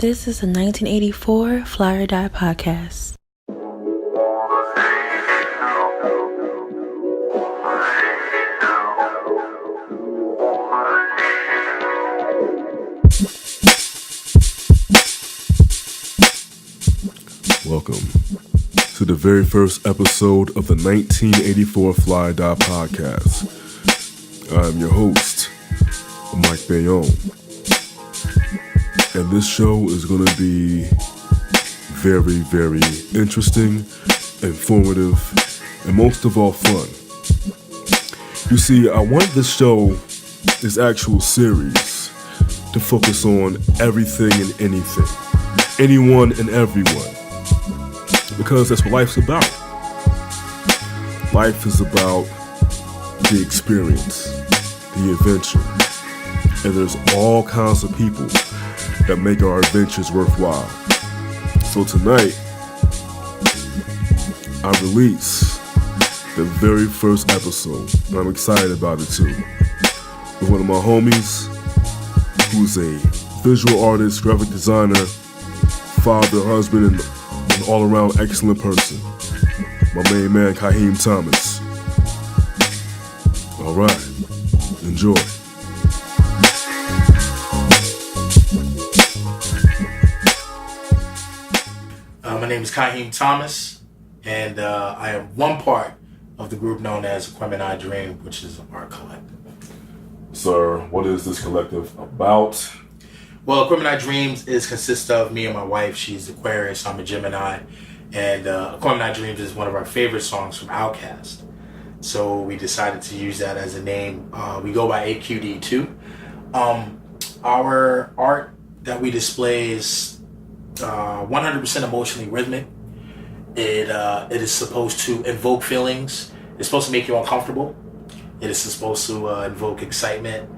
This is a 1984 Fly or Die podcast. Welcome to the very first episode of the 1984 Fly or Die podcast. I'm your host, Mike Bayonne. And this show is going to be very, very interesting, informative, and most of all fun. You see, I want this show, this actual series, to focus on everything and anything, anyone and everyone, because that's what life's about. Life is about the experience, the adventure, and there's all kinds of people that make our adventures worthwhile. So tonight, I release the very first episode, and I'm excited about it too, with one of my homies, who's a visual artist, graphic designer, father, husband, and an all-around excellent person. My main man, Kaheem Thomas. All right, enjoy. My name is Kaheem Thomas, and I am one part of the group known as Aquemini Dream, which is our collective. Sir, what is this collective about? Well, Aquemini Dreams consists of me and my wife. She's Aquarius, I'm a Gemini, and Aquemini Dreams is one of our favorite songs from Outkast. So we decided to use that as a name. We go by AQD2. Our art that we display is 100% emotionally rhythmic. It is supposed to invoke feelings. It's supposed to make you uncomfortable. It is supposed to invoke excitement.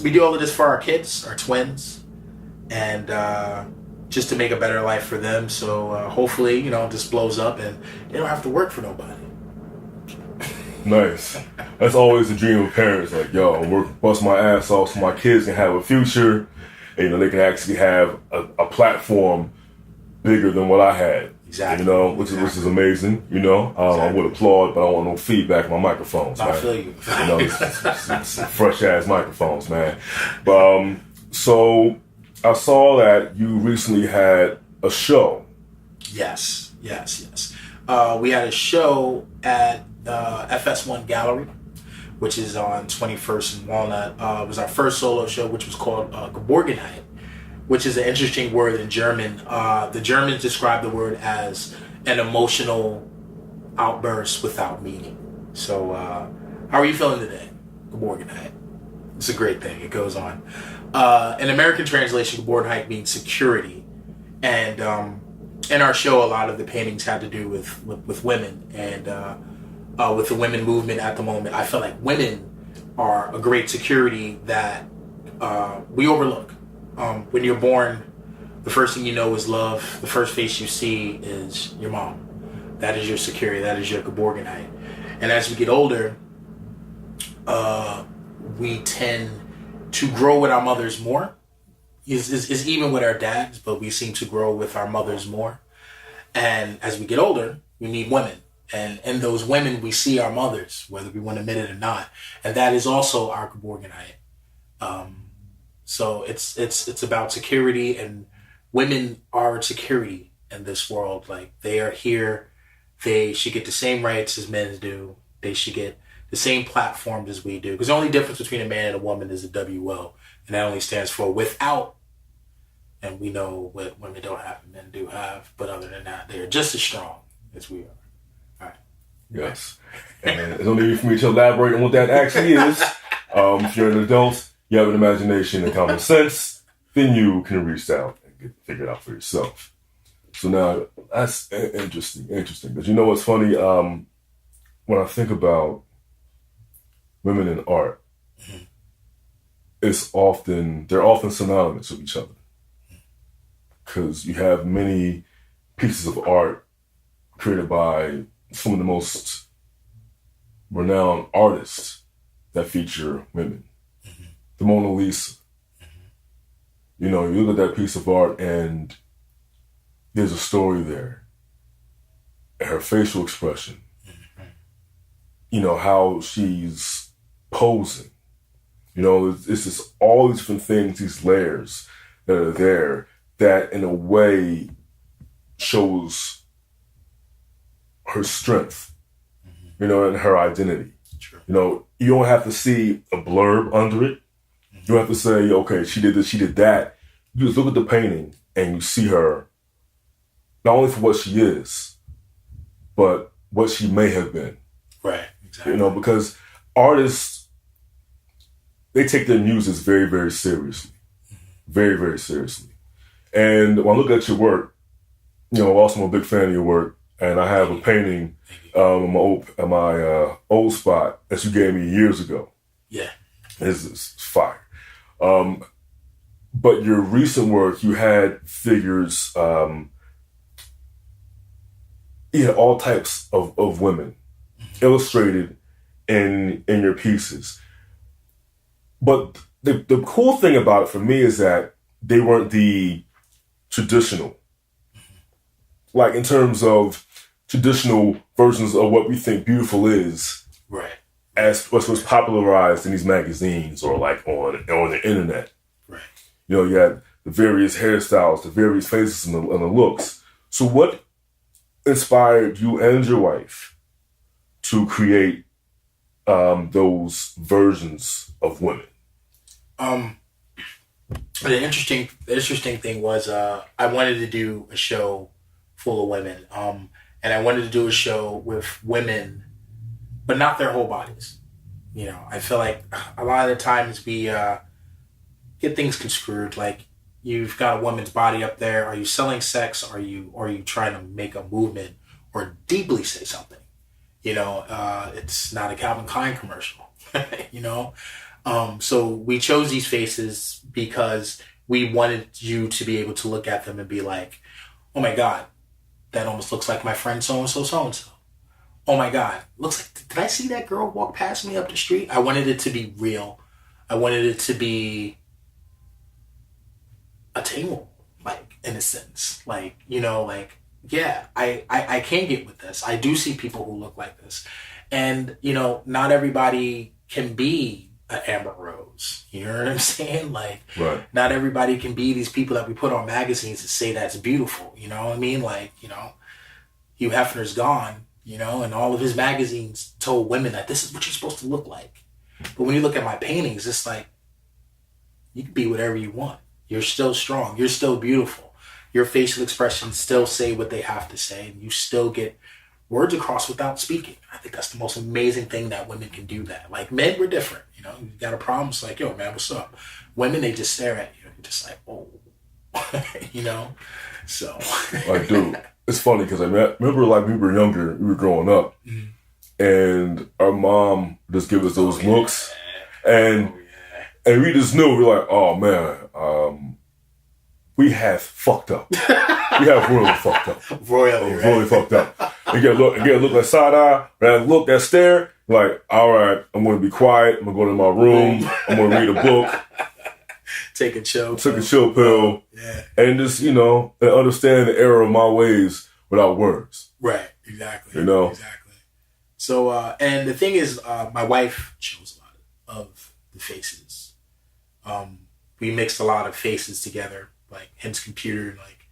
We do all of this for our kids, our twins, and just to make a better life for them. So hopefully, this blows up and they don't have to work for nobody. Nice. That's always the dream of parents. Like, yo, I'm working, bust my ass off so my kids can have a future. And, they can actually have a platform bigger than what I had. Exactly. Which is amazing. Exactly. I would applaud, but I don't want no feedback on my microphones. I feel you. It's fresh ass microphones, man. But so I saw that you recently had a show. Yes. We had a show at FS1 Gallery, which is on 21st and Walnut. It was our first solo show, which was called Morganite, which is an interesting word in German. The Germans describe the word as an emotional outburst without meaning. So, how are you feeling today? Morganite. It's a great thing. It goes on. In American translation, Morganite means security. And in our show, a lot of the paintings had to do with women. And with the women movement at the moment, I feel like women are a great security that we overlook. When you're born, the first thing you know is love. The first face you see is your mom. That is your security. That is your Morganite. And as we get older, we tend to grow with our mothers more. It's even with our dads, but we seem to grow with our mothers more. And as we get older, we need women. And in those women, we see our mothers, whether we want to admit it or not. And that is also our Morganite. So it's about security, and women are security in this world. Like, they are here. They should get the same rights as men do. They should get the same platforms as we do. Because the only difference between a man and a woman is a WO. And that only stands for without. And we know what women don't have and men do have. But other than that, they're just as strong as we are. All right. Yes. And there's no need for me to elaborate on what that actually is. If you're an adult, you have an imagination and common sense, then you can reach out and figure it out for yourself. So now, that's interesting. But you know what's funny? When I think about women in art, they're often synonymous with each other. Because you have many pieces of art created by some of the most renowned artists that feature women. The Mona Lisa, You know, you look at that piece of art and there's a story there. And her facial expression, you know, how she's posing. You know, it's just all these different things, these layers that are there that in a way shows her strength, you know, and her identity. True. You know, you don't have to see a blurb under it. You don't have to say, okay, she did this, she did that. You just look at the painting and you see her not only for what she is, but what she may have been. Right, exactly. You know, because artists, they take their muses very, very seriously. Very, very seriously. And when I look at your work, you know, also I'm a big fan of your work, and I have a painting in my old spot that you gave me years ago. Yeah. It's fire. But your recent work, you had figures, you had all types of women illustrated in your pieces. But the cool thing about it for me is that they weren't the traditional, like in terms of traditional versions of what we think beautiful is, right? As what was popularized in these magazines or like on the internet, right? You know, you had the various hairstyles, the various faces, and the looks. So, what inspired you and your wife to create those versions of women? The interesting thing was I wanted to do a show full of women, and I wanted to do a show with women, but not their whole bodies. You know, I feel like a lot of the times we get things construed. Like, you've got a woman's body up there. Are you selling sex? Are you trying to make a movement or deeply say something? You know, it's not a Calvin Klein commercial. You know. So we chose these faces because we wanted you to be able to look at them and be like, oh my God, that almost looks like my friend so-and-so, so-and-so. Oh my God, looks like, did I see that girl walk past me up the street? I wanted it to be real. I wanted it to be attainable, like, in a sense. Like, you know, like, yeah, I can get with this. I do see people who look like this. And, you know, not everybody can be an Amber Rose. You know what I'm saying? Like, right. Not everybody can be these people that we put on magazines and say that's beautiful. You know what I mean? Like, you know, Hugh Hefner's gone, you know, and all of his magazines told women that this is what you're supposed to look like. But when you look at my paintings, it's like, you can be whatever you want. You're still strong. You're still beautiful. Your facial expressions still say what they have to say, and you still get words across without speaking. I think that's the most amazing thing, that women can do that. Like, men, we're different. You know, you got a problem, it's like, yo, man, what's up? Women, they just stare at you. You're just like, oh, you know? So. Like, dude, it's funny because I remember, like, we were younger, we were growing up, and our mom just give us those looks, and we just knew, we were like, oh, man, we have fucked up. We have royally fucked up. Royally fucked up. You get a look like side eye, that look, that stare, like, all right, I'm going to be quiet. I'm going to go to my room. I'm going to read a book. Take a chill pill. Yeah. And just, you know, and understand the error of my ways without words. Right. Exactly. You know? Exactly. So, and the thing is, my wife chose a lot of the faces. We mixed a lot of faces together, like Him's computer, like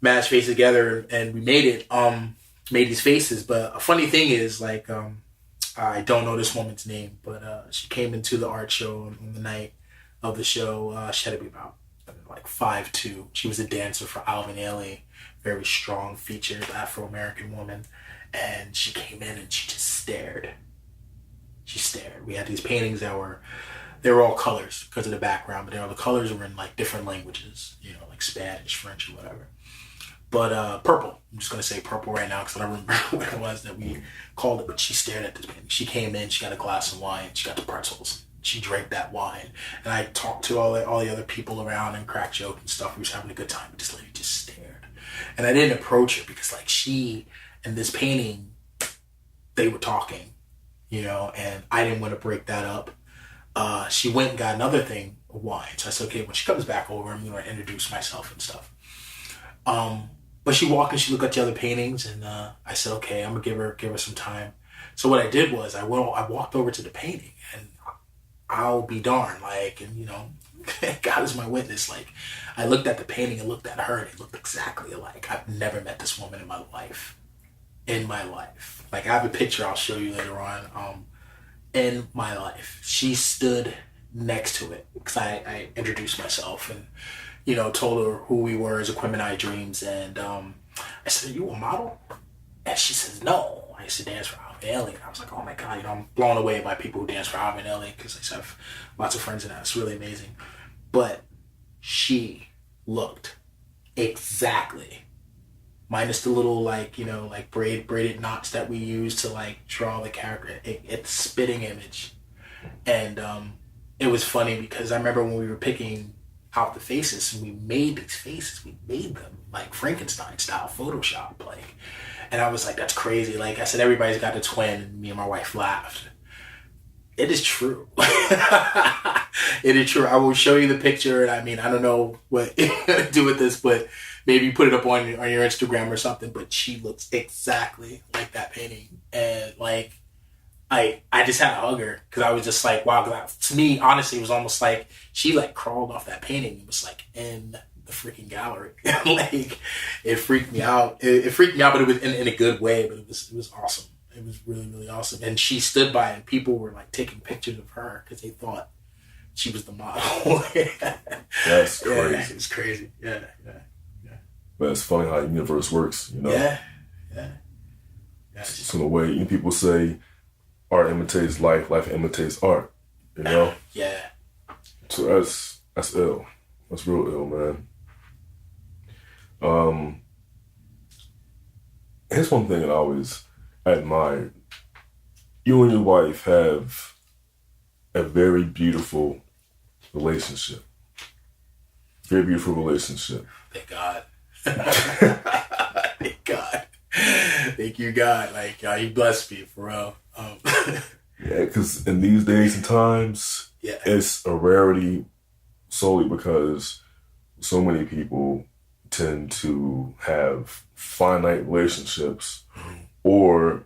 mashed faces together, and we made these faces. But a funny thing is, like, I don't know this woman's name, but she came into the art show on the night of the show. She had to be about like 5'2". She was a dancer for Alvin Ailey, very strong featured Afro-American woman, and she came in and she just stared. She stared. We had these paintings that were all colors because of the background, but the colors were in like different languages, you know, like Spanish, French, or whatever. But purple. I'm just going to say purple right now because I don't remember what it was that we called it, but she stared at this painting. She came in, she got a glass of wine, she got the pretzels. She drank that wine. And I talked to all the other people around and cracked jokes and stuff. We was having a good time, but this lady just stared. And I didn't approach her because, like, she and this painting, they were talking, you know, and I didn't want to break that up. she went and got another thing of wine. So I said, okay, when she comes back over, I'm going to introduce myself and stuff. But she walked and she looked at the other paintings, and I said, okay, I'm gonna give her some time. So what I did was I walked over to the painting, and I'll be darned, like, and God is my witness. Like, I looked at the painting and looked at her, and it looked exactly alike. I've never met this woman in my life. Like, I have a picture I'll show you later on. In my life, she stood next to it because I introduced myself and told her who we were as Aquemini Dreams, and I said, "Are you a model?" And she says, "No, I used to dance for Alvin Ailey." And I was like, "Oh my God, I'm blown away by people who dance for Alvin Ailey because I have lots of friends in that. It's really amazing." But she looked exactly, minus the little braided knots that we use to draw the character. It's spitting image, and it was funny because I remember when we were picking out the faces, and we made these faces. We made them like Frankenstein style, Photoshop, and I was like, "That's crazy." Like I said, everybody's got a twin, and me and my wife laughed. It is true. It is true. I will show you the picture, and I don't know what you're gonna do with this, but maybe put it up on your Instagram or something. But she looks exactly like that painting, and I just had to hug her because I was just like, wow. To me, honestly, it was almost like she crawled off that painting. It was in the freaking gallery. It freaked me out. It freaked me out, but it was in a good way. But it was awesome. It was really, really awesome. And she stood by, and people were taking pictures of her because they thought she was the model. That's crazy. Yeah, it's crazy. Yeah. But it's funny how the universe works. Yeah. So the way people say, art imitates life, life imitates art, Yeah. So that's ill. That's real ill, man. Here's one thing that I always admired. You and your wife have a very beautiful relationship. Very beautiful relationship. Thank God. Thank God. Thank you, God. You blessed me for real. Yeah, because in these days and times, it's a rarity solely because so many people tend to have finite relationships, or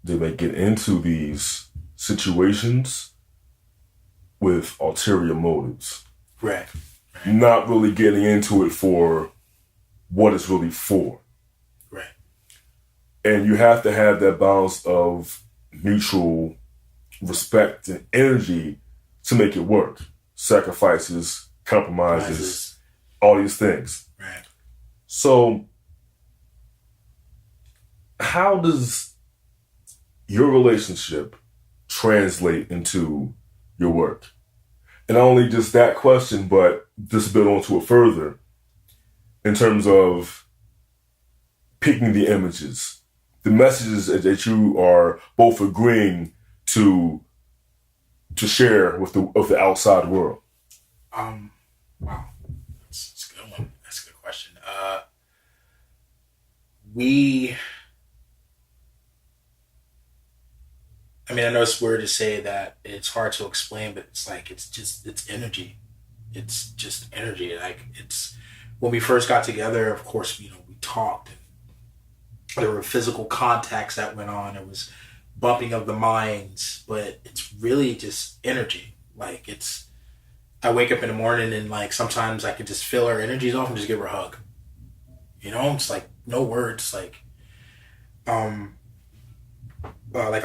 they may get into these situations with ulterior motives. Right. Not really getting into it for what it's really for. Right. And you have to have that balance of mutual respect and energy to make it work. Sacrifices, compromises, all these things. Right. So, how does your relationship translate into your work? And not only just that question, but just build onto it further in terms of picking the images, the messages that you are both agreeing to share with the outside world. Wow, that's a good one. That's a good question. I know it's weird to say that it's hard to explain, but it's it's energy. It's just energy. When we first got together, of course, we talked, and there were physical contacts that went on. It was bumping of the minds, but it's really just energy. I wake up in the morning and sometimes I could just feel her energies off and just give her a hug. It's no words. Like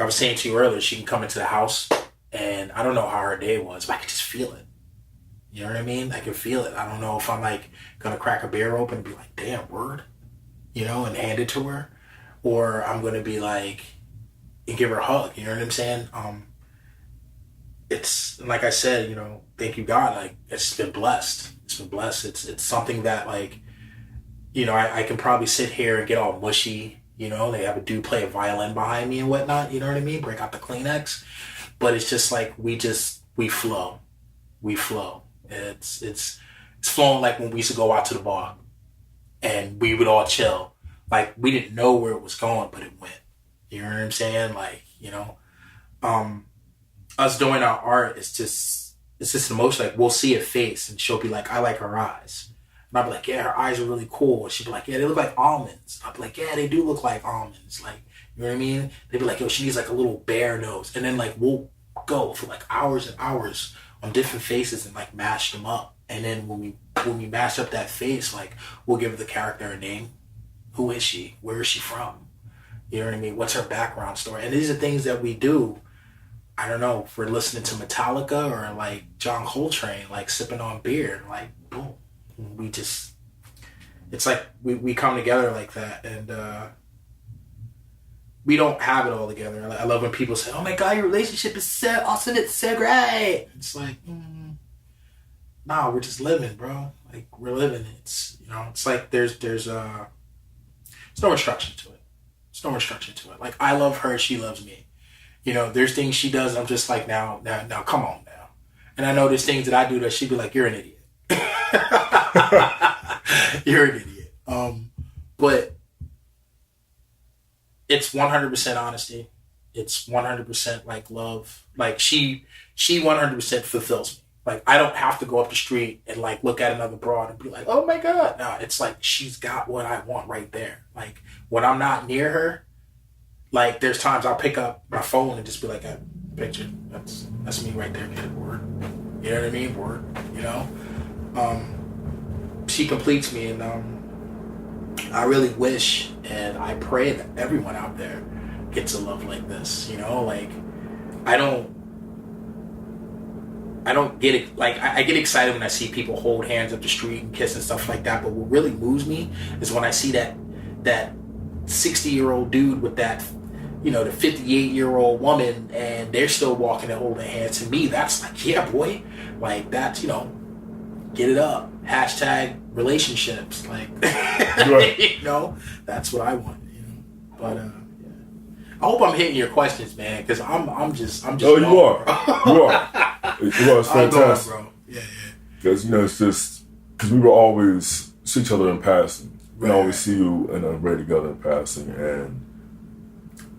I was saying to you earlier, she can come into the house and I don't know how her day was, but I could just feel it. You know what I mean? I can feel it. I don't know if I'm gonna crack a beer open and be like, damn, word, and hand it to her, or I'm gonna be and give her a hug. You know what I'm saying? It's like I said, thank you God. It's been blessed. It's been blessed. It's something that I can probably sit here and get all mushy. They have a dude play a violin behind me and whatnot. You know what I mean? Break out the Kleenex, but it's just we flow. We flow. It's flowing like when we used to go out to the bar and we would all chill. We didn't know where it was going, but it went. You know what I'm saying? Us doing our art is just it's just an emotion. Like, we'll see a face and she'll be like, I like her eyes. And I'll be like, yeah, her eyes are really cool. And she'll be like, yeah, they look like almonds. I'll be like, yeah, they do look like almonds. Like, you know what I mean? They'd be like, yo, she needs like a little bear nose. And then like, we'll go for like hours and hours on different faces and like mash them up. And then when we mash up that face, like, we'll give the character a name. Who is she? Where is she from? You know what I mean? What's her background story? And these are things that we do. I don't know, if we're listening to Metallica or like John Coltrane, like sipping on beer, like boom. We just, it's like we come together like that, and we don't have it all together. I love when people say, oh my God, your relationship is so awesome, it's so great. It's like, nah, we're just living, bro. Like, we're living. It's, you know, it's like there's no instruction to it. There's no instruction to it. Like, I love her, she loves me. You know, there's things she does, and I'm just like, now, come on now. And I know there's things that I do that she'd be like, you're an idiot. You're an idiot. But it's 100% honesty. It's 100% like love. Like, she 100% fulfills me. Like, I don't have to go up the street and like look at another broad and be like, oh my God. No, it's like, she's got what I want right there. Like, when I'm not near her, like, there's times I'll pick up my phone and just be like, picture, that's me right there, kid. Word. You know what I mean? Word. You know? She completes me, and I really wish and I pray that everyone out there gets a love like this. You know, like, I don't get it. Like, I get excited when I see people hold hands up the street and kiss and stuff like that. But what really moves me is when I see that 60-year-old dude with that, you know, the 58-year-old woman, and they're still walking and holding hands. To me, that's like, yeah, boy, like, that's, you know, get it up. Hashtag relationships, like, right. You know, that's what I want. You know, but yeah. I hope I'm hitting your questions, man, because I'm just. Oh, you are. You are. You are. It's fantastic, bro. Yeah. Because, you know, it's just because we will always see each other in passing. We always see you and Ray together in passing, and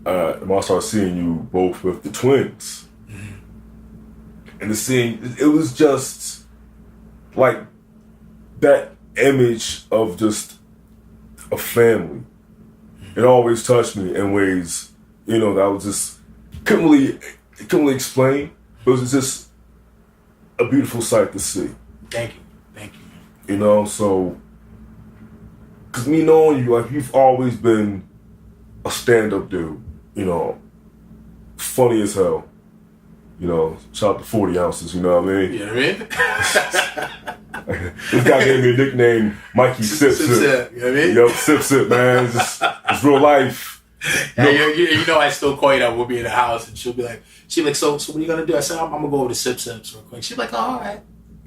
I started seeing you both with the twins, and the scene, it was just like that image of just a family. It always touched me in ways, you know, that I was just couldn't really explain. It was just a beautiful sight to see. Thank you. You know, so because me knowing you, like, you've always been a stand-up dude. You know, funny as hell. You know, shout out to 40 ounces, you know what I mean? You know what I mean? This guy gave me a nickname, Mikey Sip Sip. You know what I mean? Yo, Sip Sip, man. It's real life. You know, I still call you that. We'll be in the house, and she'll be like, so what are you going to do? I said, I'm going to go over to Sip Sips real quick. She's like, oh, all right.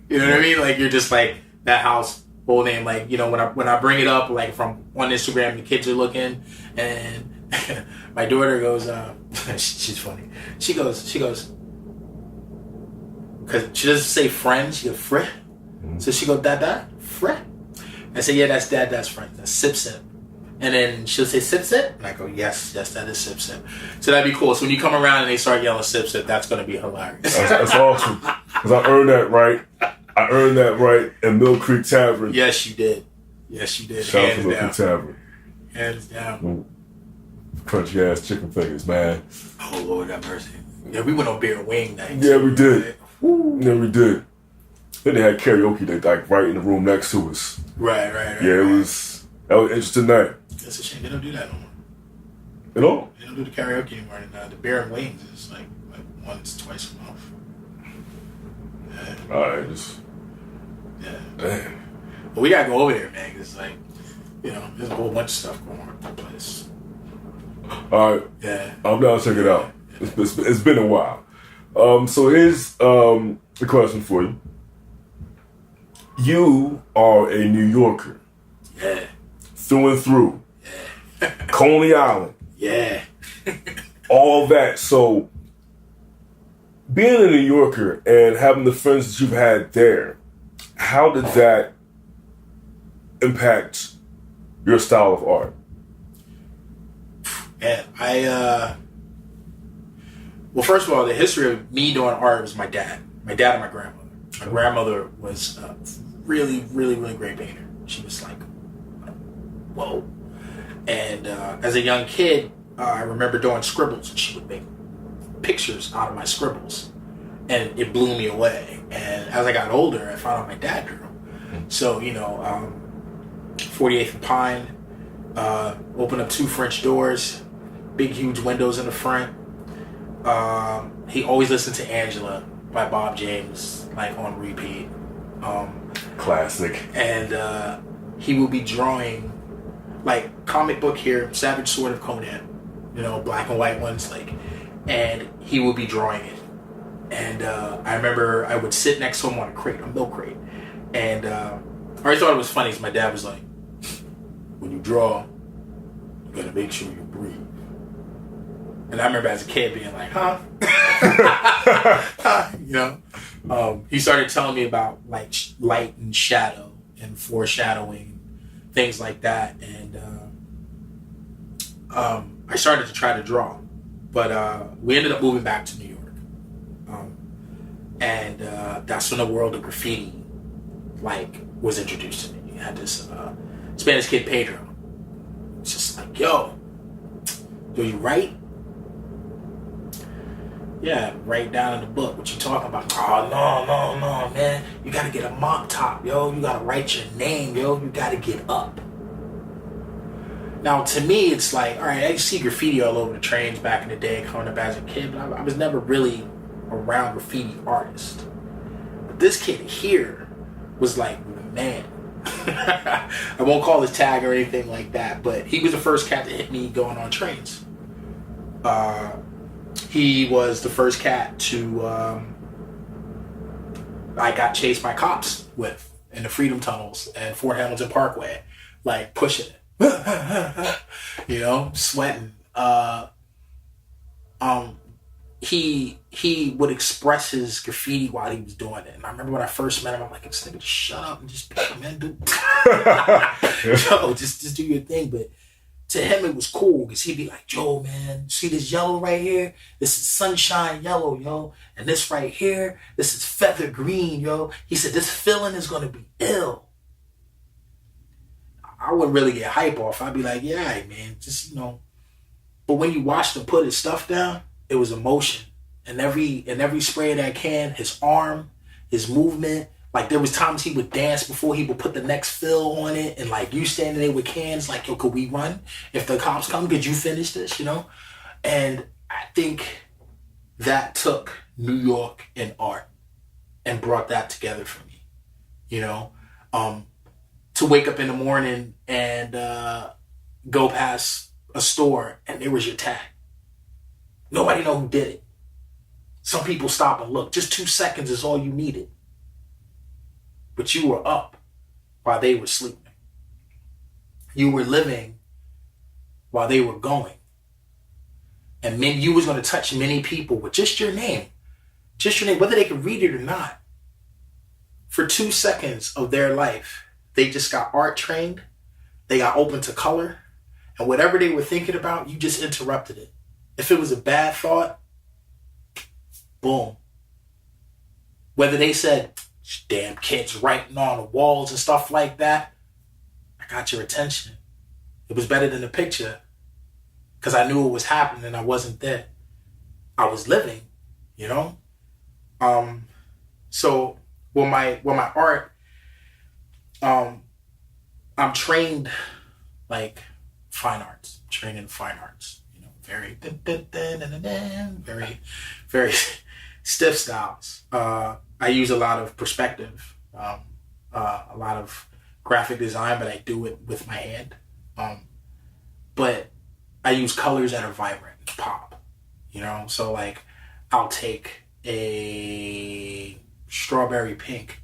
You know what I mean? Like, you're just like, that house, whole name. Like, you know, when I bring it up, like, from on Instagram, the kids are looking, and my daughter goes, she's funny. She goes, because she doesn't say friend, she goes, friend. So she goes, Dada, friend. I say, yeah, that's Dada's friend. That's Sip Sip. And then she'll say, Sip Sip? And I go, yes, that is Sip Sip. So that'd be cool. So when you come around and they start yelling Sip Sip, that's going to be hilarious. That's awesome. Because I earned that right. In Mill Creek Tavern. Yes, you did. Shout out to Mill Creek Tavern. Hands down. Crunchy ass chicken fingers, man. Oh, Lord have mercy. Yeah, we went on beer and wing night. Yeah, we did. Then they had karaoke like right in the room next to us. Right. Yeah, that was an interesting night. That's a shame. They don't do that no more. You know? They don't do the karaoke anymore. And the beer and wings is like once, twice a month. Yeah. Alright, Yeah. Damn. But we gotta go over there, man. 'Cause it's like, you know, there's a whole bunch of stuff going on at that place. Alright. Yeah. I'm down to check it out. It's been a while. So here's the question for you. You are a New Yorker. Yeah. Through and through. Yeah. Coney Island. Yeah. All that. So being a New Yorker and having the friends that you've had there, how did that impact your style of art? Yeah, well, first of all, the history of me doing art was my dad and my grandmother. My grandmother was a really, really, really great painter. She was like, whoa. And as a young kid, I remember doing scribbles, and she would make pictures out of my scribbles. And it blew me away. And as I got older, I found out my dad drew. So, 48th and Pine, opened up 2 French doors, big, huge windows in the front. He always listened to Angela by Bob James, like on repeat. Classic. And he would be drawing, like, comic book here, Savage Sword of Conan, black and white ones, and he would be drawing it. And I remember I would sit next to him on a milk crate. And I always thought it was funny because my dad was like, when you draw, you gotta make sure you breathe. And I remember as a kid being like, huh? He started telling me about like light and shadow and foreshadowing, things like that. And I started to try to draw. But we ended up moving back to New York. And that's when the world of graffiti was introduced to me. You had this Spanish kid, Pedro. It's just like, yo, do you write? Yeah, write down in the book. What you talking about? Oh, no, man. You gotta get a mop top, yo. You gotta write your name, yo. You gotta get up. Now, to me, it's like, all right, I used to see graffiti all over the trains back in the day, coming up as a kid, but I was never really around graffiti artists. But this kid here was like the man. I won't call his tag or anything like that, but he was the first cat to hit me going on trains. He was the first cat to I got chased by cops with in the Freedom Tunnels and Fort Hamilton Parkway, like pushing it, sweating. He would express his graffiti while he was doing it. And I remember when I first met him, I'm like, this nigga, just shut up and just paint, man. Yo, just do your thing. But to him, it was cool because he'd be like, Joe, man, see this yellow right here? This is sunshine yellow, yo. And this right here, this is feather green, yo. He said, this feeling is going to be ill. I wouldn't really get hype off. I'd be like, yeah, all right, man, just, But when you watched him put his stuff down, it was emotion. And every spray of that can, his arm, his movement, like there was times he would dance before he would put the next fill on it, and like you standing there with cans, like, yo, could we run? If the cops come, could you finish this, And I think that took New York and art and brought that together for me, to wake up in the morning and go past a store and there was your tag. Nobody know who did it. Some people stop and look. Just 2 seconds is all you needed. But you were up while they were sleeping. You were living while they were going. And you was going to touch many people with just your name. Just your name, whether they could read it or not. For 2 seconds of their life, they just got art trained. They got open to color. And whatever they were thinking about, you just interrupted it. If it was a bad thought, boom. Whether they said, damn kids writing on the walls and stuff like that, I got your attention. It was better than the picture because I knew it was happening and I wasn't there. I was living, So with my art, I'm trained like fine arts. I'm trained in fine arts. Very, very, very stiff styles. I use a lot of perspective, a lot of graphic design, but I do it with my hand. But I use colors that are vibrant, pop, So like, I'll take a strawberry pink,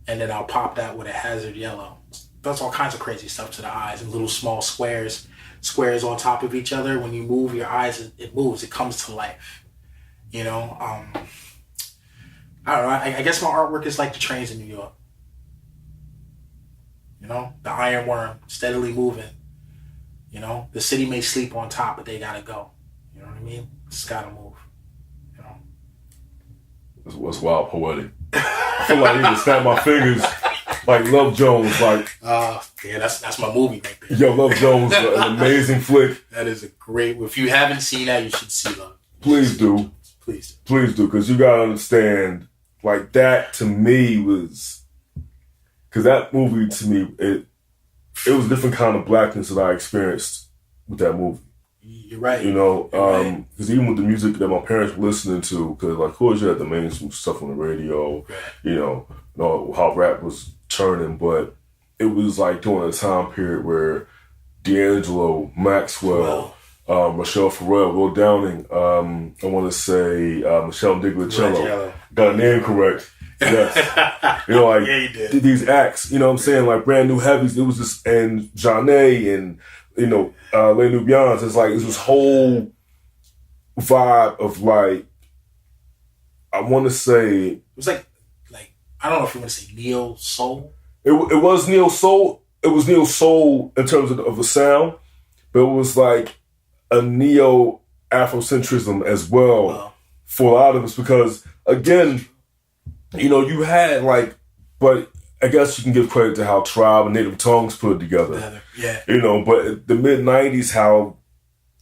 and then I'll pop that with a hazard yellow. That's all kinds of crazy stuff to the eyes, and little small squares on top of each other. When you move your eyes, it moves. It comes to life. I don't know. I guess my artwork is like the trains in New York. The iron worm steadily moving. The city may sleep on top, but they gotta go. You know what I mean? It's gotta move. It's wild poetic. I feel like I need to snap my fingers like Love Jones. Like, yeah, that's my movie right there. yo, Love Jones, an amazing flick. That is a great. If you haven't seen that, you should see Love. Please do. Please do, because you gotta understand, like, that to me was, because that movie to me, it was a different kind of blackness that I experienced with that movie. You're right. You know, because even with the music that my parents were listening to, because, like, of course, you had the mainstream stuff on the radio, you know how rap was turning, but it was like during a time period where D'Angelo, Maxwell, Michelle Farrell, Will Downing, I want to say Michelle Diglicello, got a name correct. Yes. You know, like, yeah, you did. These acts, you know what I'm saying, like Brand New Heavies, it was just, and Janae and, you know, Les Nubians, it's like, it's this whole vibe of, like, I want to say... It was like, I don't know if you want to say neo soul. It was neo soul. It was neo soul in terms of the sound, but it was like a neo Afrocentrism as well for a lot of us, because, again, you know, you had, like, but I guess you can give credit to how Tribe and Native Tongues put it together. Yeah. You know, but the mid-90s, how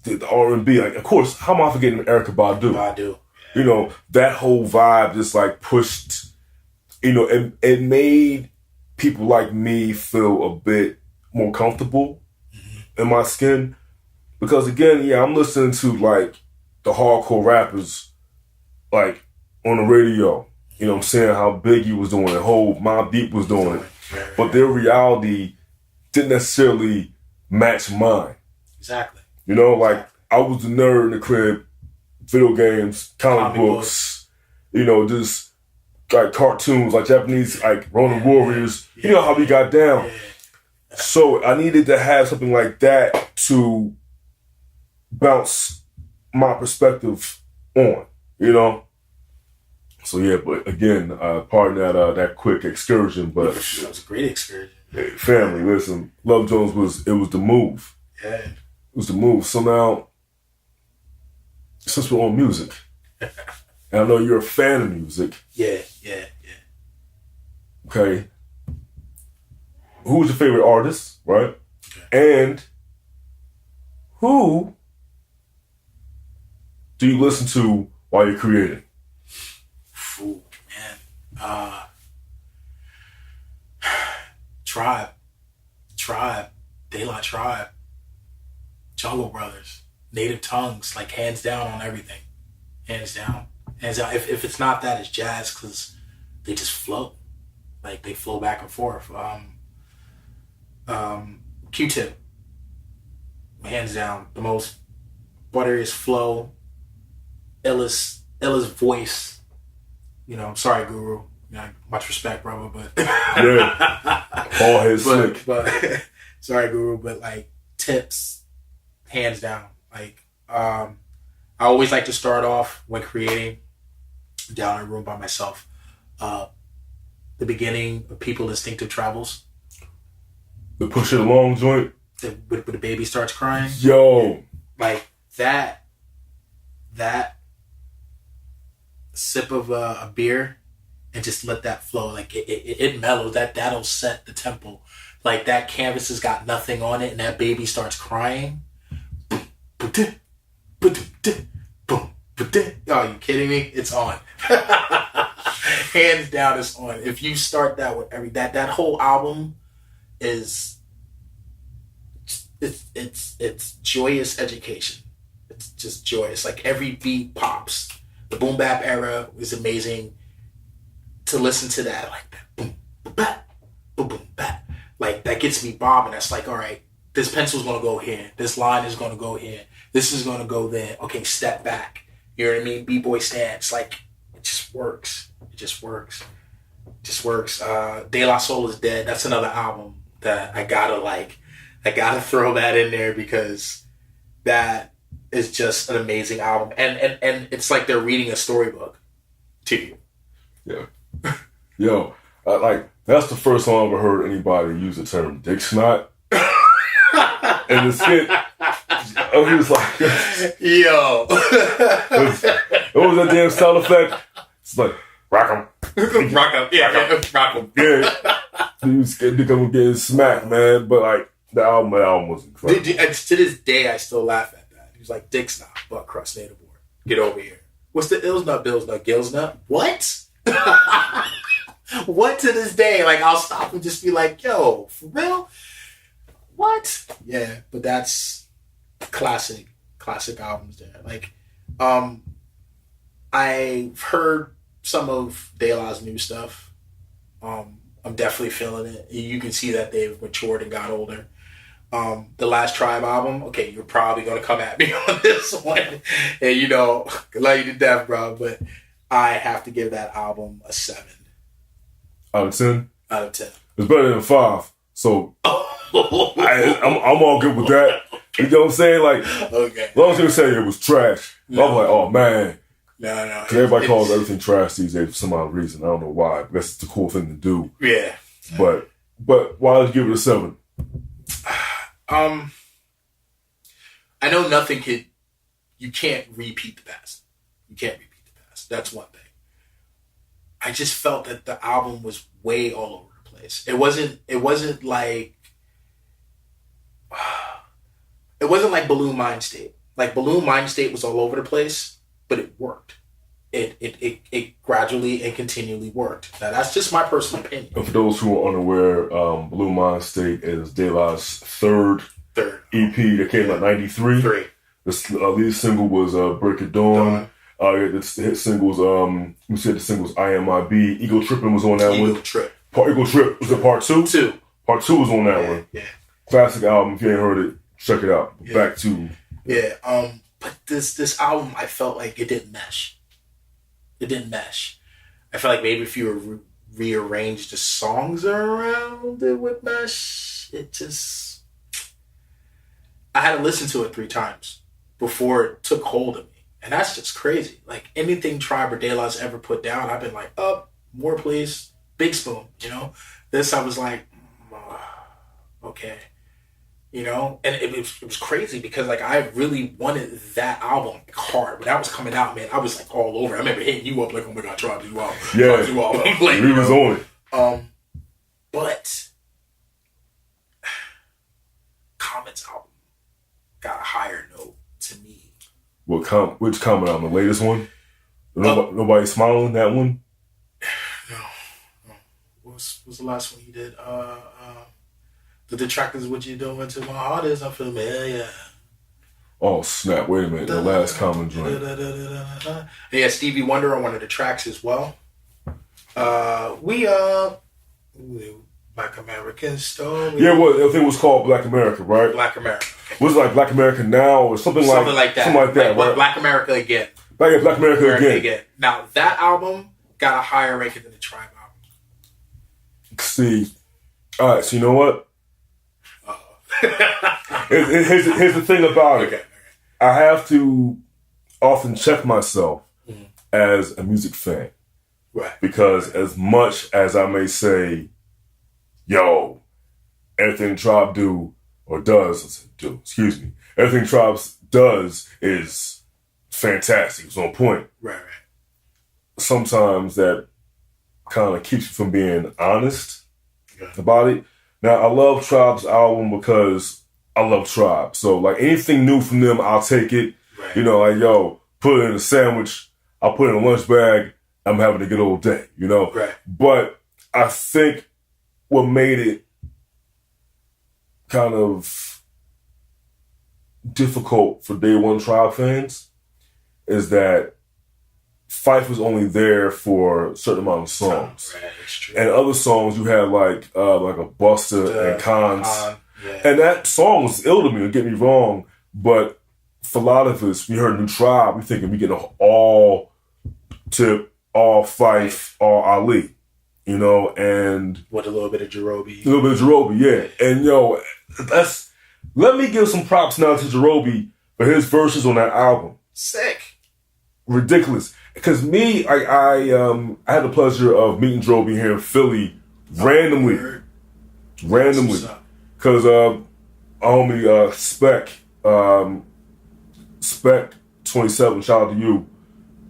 the R&B, like, of course, how am I forgetting Erykah Badu? Badu. You know, that whole vibe just, like, pushed, you know, it made people like me feel a bit more comfortable in my skin. Because, again, yeah, I'm listening to, like, the hardcore rappers, like, on the radio. You know what I'm saying? How Biggie was doing it, whole Mobb Deep was doing it. But their reality didn't necessarily match mine. Exactly. You know, like, I was the nerd in the crib, video games, comic books, you know, just, like, cartoons, like Japanese, like, Ronin Warriors. You know how we got down. So I needed to have something like that to bounce my perspective on, you know? So yeah, but again, pardon that quick excursion, but... That was a great excursion. Hey, family, listen, Love Jones was the move. Yeah. It was the move. So now, since we're on music, and I know you're a fan of music. Yeah. Okay. Who's your favorite artist, right? Okay. And who do you listen to while you're creating? Ooh, man. Tribe, De La Tribe, Jungle Brothers, Native Tongues, like, hands down on everything. Hands down. If it's not that, it's jazz, because they just flow. Like, they flow back and forth. Q-Tip, hands down, the most butteriest flow, illest voice. You know, sorry, Guru. You know, much respect, brother, but yeah, all his slick. But sorry, Guru, but, like, tips, hands down. Like, I always like to start off when creating down in a room by myself. The beginning of People Instinctive Travels. The Push It Along joint. When the baby starts crying. Yo, like that sip of a beer and just let that flow. Like it mellows. That'll set the tempo. Like, that canvas has got nothing on it and that baby starts crying. Are you kidding me? It's on. Hands down, it's on. If you start that with that whole album is it's joyous education. It's just joyous. Like, every beat pops. The boom bap era was amazing. To listen to that, like that boom bap, boom boom bap, like, that gets me bobbing. That's like, all right, this pencil's gonna go here. This line is gonna go here. This is gonna go there. Okay, step back. You know what I mean? B-boy stance. Like, it just works. It just works. De La Soul is Dead. That's another album that I gotta throw that in there, because that is just an amazing album. And it's like they're reading a storybook to you. Yeah. Yo, like, that's the first time I ever heard anybody use the term dick snot. And the skit, he was like, yo. what was that damn sound effect? It's like, Rock 'em. Rock 'em. Yeah, rock 'em. Yeah. He was scared to come getting smacked, man. But like the album was incredible. To this day, I still laugh at that. He was like, Dick's not butt crust native board. Get over here. What's the Ills nut, Bills nut, Gills nut? What? What to this day? Like, I'll stop and just be like, yo, for real? What? Yeah, but that's classic albums there. Like, I've heard some of De La's new stuff. I'm definitely feeling it. You can see that they've matured and got older. The Last Tribe album, okay, you're probably going to come at me on this one. And, you know, I love you to death, bro, but I have to give that album a 7. Out of 10? Out of 10. It's better than 5. So I'm all good with that. You know what I'm saying? Like, okay. As long as you say it was trash, No. I'm like, oh man. No. Because everybody calls everything trash these days for some odd reason. I don't know why. That's the cool thing to do. Yeah. But why did you give it a 7? I know nothing you can't repeat the past. You can't repeat the past. That's one thing. I just felt that the album was way all over the place. It wasn't like Balloon Mind State. Like Balloon Mind State was all over the place, but it worked. It gradually and continually worked. Now that's just my personal opinion. And for those who are unaware, Blue Mind State is De La's third EP that came out in '93. The lead single was Break It Dawn. The hit singles, we said the singles IMIB. Ego Trippin' was on that one. Ego Trip was it part 2? 2. Part 2 was on that one. Yeah. Classic album. If you ain't heard it, check it out. Yeah. Back to but this album, I felt like it didn't mesh. It didn't mesh. I felt like maybe if you rearranged the songs around, it would mesh. It just, I had to listen to it 3 times before it took hold of me. And that's just crazy. Like anything Tribe or De La's ever put down, I've been like, up, more please, big spoon, you know? This, I was like, okay. You know? And it was crazy because like I really wanted that album hard. When that was coming out, man, I was like all over. I remember hitting you up like, oh my God, Tribe, you out. Yeah. Tribe, you out. Like, he was on it. But Common's album got a higher note to me. Which Common album? The latest one? Nobody smiling that one? No. What was the last one he did? The Detractors, what you doing to my heart is, I feel yeah. Oh snap! Wait a minute. The last Common joint. Yeah, Stevie Wonder on one of the tracks as well. Black American Story. Yeah, I think it was called Black America, right? Black America. Okay. Was it like Black America Now or something like that? Something like that, right? Black America Again. Black America Again. Now that album got a higher ranking than the Tribe album. See, all right. So you know what? Here's the thing about it. Okay. I have to often check myself as a music fan. Right. Because as much as I may say, yo, everything Tribe everything Tribe does is fantastic. It's on point. Right. Sometimes that kind of keeps you from being honest about it. Now, I love Tribe's album because I love Tribe. So, like, anything new from them, I'll take it. Right. You know, like, yo, put it in a sandwich. I'll put it in a lunch bag. I'm having a good old day, you know? Right. But I think what made it kind of difficult for Day One Tribe fans is that Phife was only there for a certain amount of songs. Right, that's true. And other songs you had like a Busta and Cons. Yeah. And that song was ill to me, don't get me wrong, but for a lot of us, we heard New Tribe, we thinking we get all Tip, all Phife, all Ali, you know, and with a little bit of Roby. Yeah. And yo, let me give some props now to Roby for his verses on that album. Sick. Ridiculous. Because me, I had the pleasure of meeting Roby here in Philly randomly. Because our homie Spec 27, shout out to you.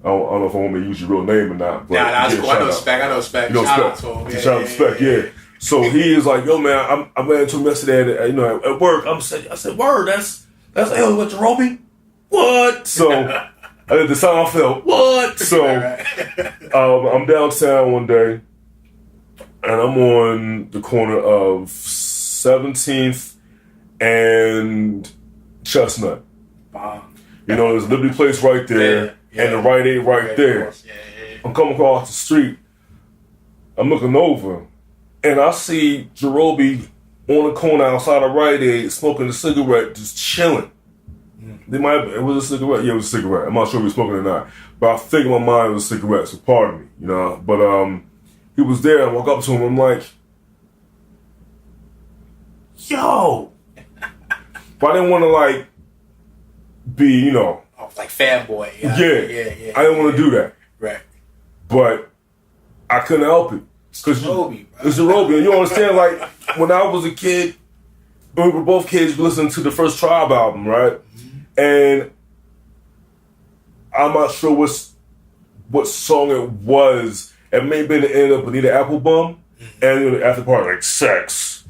don't know if I want me to use your real name or not. But nah, that's cool. I know Spec. You know Shout out Spec. to him. Shout out to Spec, yeah. So he is like, yo, man, I ran into him yesterday at work. I said, word, that's L with Roby. What? So I did the Seinfeld. What? So I'm downtown one day, and I'm on the corner of 17th and Chestnut. Wow. You know, there's a Liberty Place right there, and the Rite Aid right there. I'm coming across the street. I'm looking over, and I see Roby on the corner outside of Rite Aid smoking a cigarette, just chilling. It was a cigarette. Yeah, it was a cigarette. I'm not sure if he was smoking or not, but I think in my mind it was a cigarette. So pardon me, you know. But he was there. I walk up to him. I'm like, yo. But I didn't want to like be, you know, like fanboy. Yeah. I didn't want to do that. Right. But I couldn't help it. Because it's Roby. And you understand, like, when I was a kid, we were both kids listening to the first Tribe album, right? Mm-hmm. And I'm not sure what song it was. It may have been the end of Bonita Applebum. Mm-hmm. And you know, the after part, like, sex,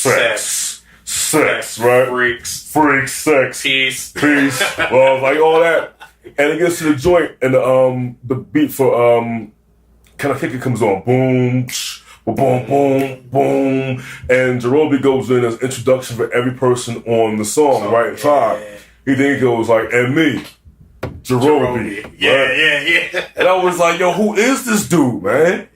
right? Freaks, sex. Peace. Well, like, all that. And it gets to the joint, and the beat for Kind of Kick It comes on. Boom, boom, boom, boom. And Roby goes in as introduction for every person on the song, right? Tribe. He then goes like, and me, Roby. Yeah. And I was like, yo, who is this dude, man?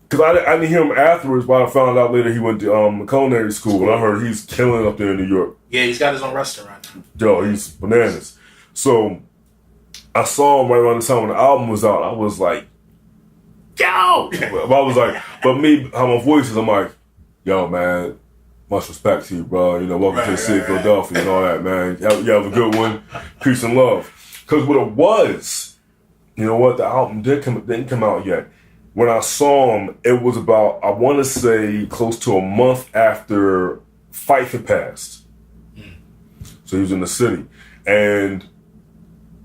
Because I didn't hear him afterwards, but I found out later he went to culinary school, and I heard he's killing up there in New York. Yeah, he's got his own restaurant now. Yo, he's bananas. So I saw him right around the time when the album was out. I was like, yo! I was like, but me, how my voice is, I'm like, yo, man, much respect to you, bro. You know, welcome to the city of Philadelphia and all that, man. You have a good one. Peace and love. Because what it was, you know what, the album didn't come out yet. When I saw him, it was about, I want to say, close to a month after Fife had passed. So he was in the city. And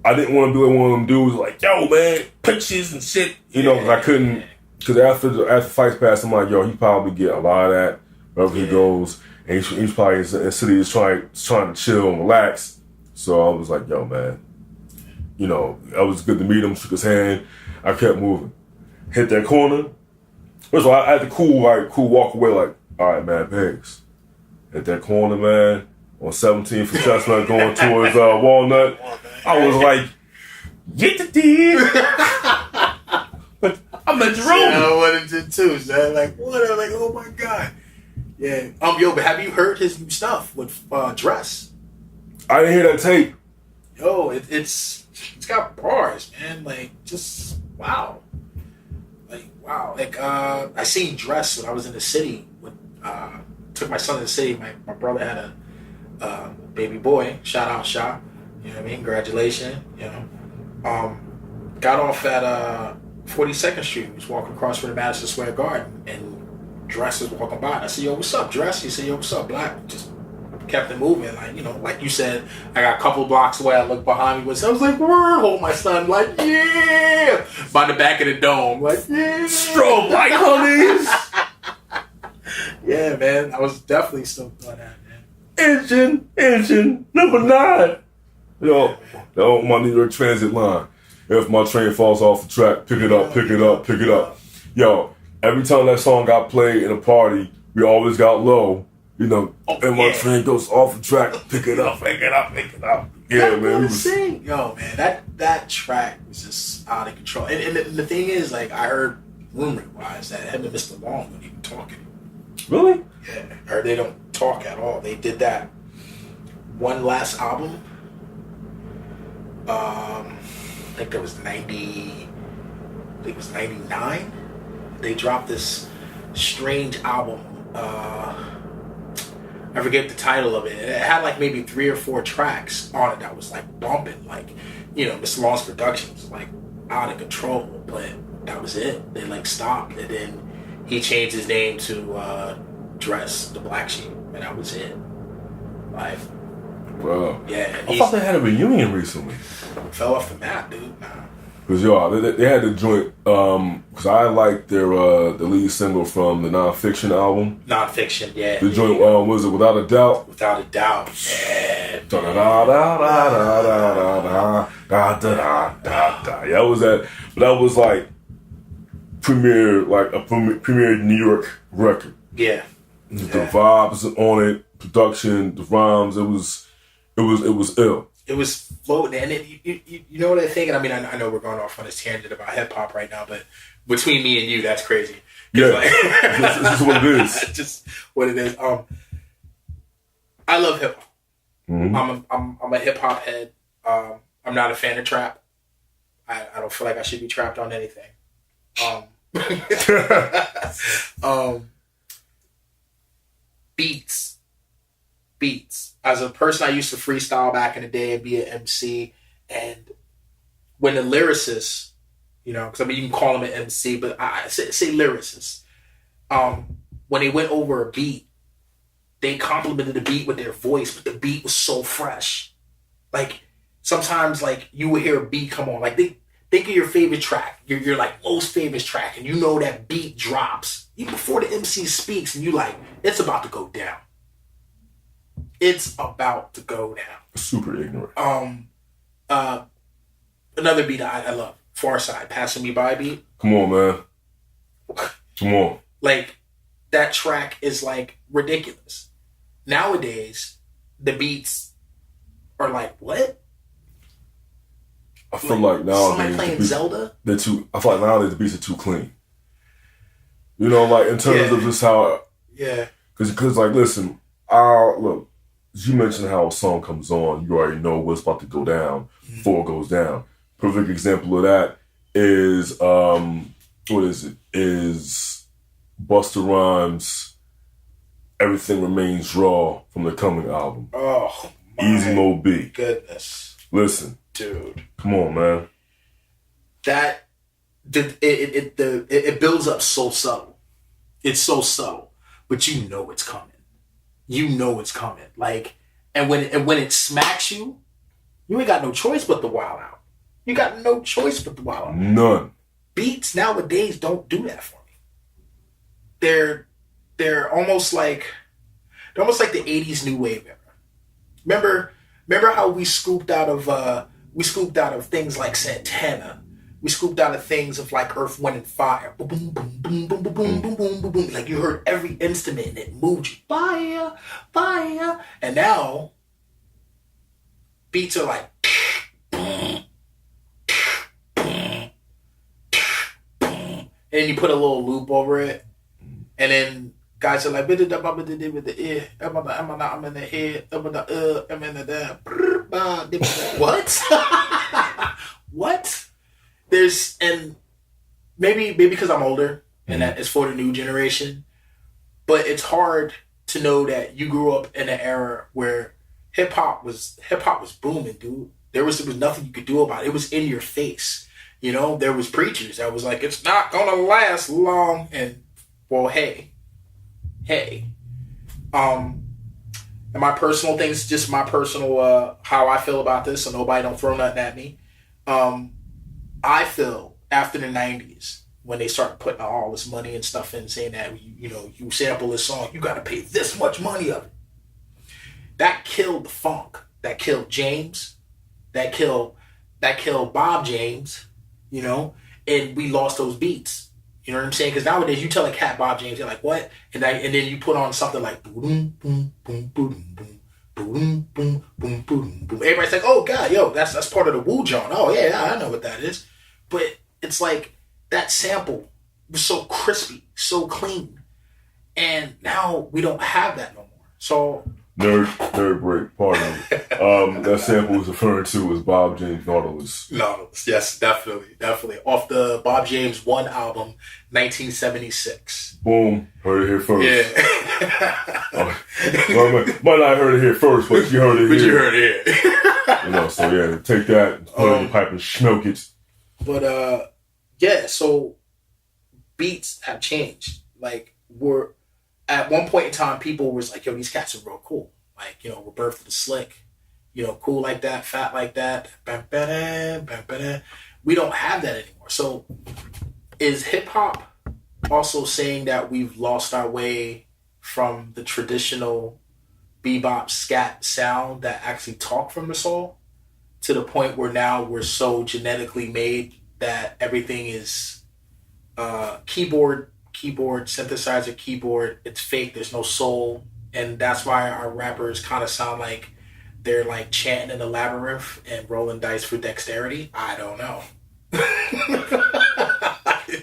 I didn't want to be like one of them dudes like, yo, man, pictures and shit. You know, because I couldn't, because after Fife passed, I'm like, yo, he probably get a lot of that wherever he goes. And he's probably in the city just trying to chill and relax. So I was like, yo, man, you know, it was good to meet him, shook his hand. I kept moving. Hit that corner. First of all, I had to cool walk away like, all right, man, thanks. Hit that corner, man, on 17th for Chestnut going towards Walnut. I was like, get the deal. But I'm at Jerome. Yeah, I wanted to too, man. Like, what? I'm like, oh my God. Yeah. Yo, but have you heard his new stuff with Dress? I didn't hear that tape. Yo, it's got bars, man. Like, just wow. Like, I seen Dress when I was in the city. Took my son to the city. My brother had a baby boy. Shout out, Sha. You know what I mean? Congratulations. You know. Got off at 42nd Street. He was walking across from the Madison Square Garden, and Dress was walking by. I said, yo, what's up, Dress? He said, yo, what's up, Black? Just kept it moving. Like, you know, like you said, I got a couple blocks away. I looked behind me. I was like, word, hold my son. Like, yeah. By the back of the dome. Like, yeah. Strobe light, honeys. Yeah, man. I was definitely still doing that, man. Engine, number 9. Yo, that on my New York Transit line. If my train falls off the track, pick it up. Yo, every time that song got played in a party, we always got low. You know, and my train goes off the track, pick it up. Yeah, man. Yo, man, that track was just out of control. And the thing is, like, I heard rumor-wise that him and Mr. Long weren't even talking. Really? Yeah, I heard they don't talk at all. They did that one last album. I think that was 99. They dropped this strange album. I forget the title of it. It had like maybe 3 or 4 tracks on it that was like bumping. Like, you know, Mr. Long's production was like out of control, but that was it. They like stopped, and then he changed his name to Dress, the Black Sheep, and that was it. Like, wow. Yeah. I thought they had a reunion recently. Fell off the map, dude. Nah. Cause they had the joint. Cause I like their the lead single from the Nonfiction album. Nonfiction, yeah. The joint was it Without a Doubt? Without a Doubt, yeah. Da da da da da da da da da da da. Yeah, that was that. But that was like premier New York record. Yeah. The vibes on it, production, the rhymes. It was ill. It was floating, and you know what I think? I mean, I know we're going off on this tangent about hip hop right now, but between me and you, that's crazy. Yeah, like, this is what it is. Just what it is. I love hip hop. Mm-hmm. I'm a hip hop head. I'm not a fan of trap. I don't feel like I should be trapped on anything. Beats. As a person, I used to freestyle back in the day and be an MC. And when the lyricist, because I mean, you can call him an MC, but I say lyricist. When they went over a beat, they complimented the beat with their voice, but the beat was so fresh. Like, sometimes, like, you would hear a beat come on. Like, think of your favorite track, your like most favorite track, and you know that beat drops even before the MC speaks, and you like, it's about to go down. It's about to go down. Super ignorant. Another beat I love, Far Side, Passing Me By beat. Come on, man. Come on. Like, that track is like ridiculous. Nowadays, the beats are like, what? I feel like nowadays somebody playing Zelda. I feel like nowadays the beats are too clean. Like in terms of just how. Yeah. Because like, listen, look. As you mentioned how a song comes on, you already know what's about to go down before it goes down. Perfect example of that is is Busta Rhymes' "Everything Remains Raw" from the Coming album. Oh, Easy Mo B. Goodness, listen, dude, come on, man. That it builds up so subtle. It's so subtle, but you know it's coming. You know it's coming. Like, and when it smacks you, you ain't got no choice but to wild out. You got no choice but to wild out. None. Beats nowadays don't do that for me. They're almost like the 80s new wave era. Remember how we scooped out of things like Santana. We scooped out of things of like Earth, Wind, and Fire. Boom, boom, boom, boom, boom, boom, boom, boom, boom, boom, boom. Like, you heard every instrument and it moved you. Fire, fire. And now, beats are like, and then you put a little loop over it, and then guys are like, with the ear, I'm in the head, I'm in the what? What? And maybe because I'm older and that is for the new generation, but it's hard to know that you grew up in an era where hip hop was booming, dude. There was nothing you could do about it. It was in your face. There was preachers that was like, it's not gonna last long, and well, hey. And my personal things, just my personal how I feel about this, so nobody don't throw nothing at me. I feel after the 90s, when they started putting all this money and stuff in, saying that, you sample this song, you got to pay this much money of it. That killed the funk. That killed James. That killed Bob James, and we lost those beats. You know what I'm saying? Because nowadays, you tell a cat Bob James, they're like, what? And then you put on something like boom, boom, boom, boom, boom. Boom, boom, boom, boom, boom. Everybody's like, oh God, yo, that's part of the Woo John. Oh yeah, I know what that is. But it's like that sample was so crispy, so clean, and now we don't have that no more. So nerd break. Pardon. That sample was referring to was Bob James Nautilus. Nautilus, yes, definitely, off the Bob James 1 album, 1976. Boom, heard it here first. Yeah. Might not have heard it here first, but you heard it here. You heard it here. So yeah, take that, put it in the pipe and smoke it. But yeah, so beats have changed. Like, at one point in time, people was like, yo, these cats are real cool. Like, Rebirth of the Slick, cool like that, fat like that. we don't have that anymore. So is hip hop also saying that we've lost our way from the traditional bebop scat sound that actually talk from the soul to the point where now we're so genetically made that everything is keyboard, synthesizer, keyboard, it's fake, there's no soul, and that's why our rappers kind of sound like they're like chanting in the labyrinth and rolling dice for dexterity? I don't know. I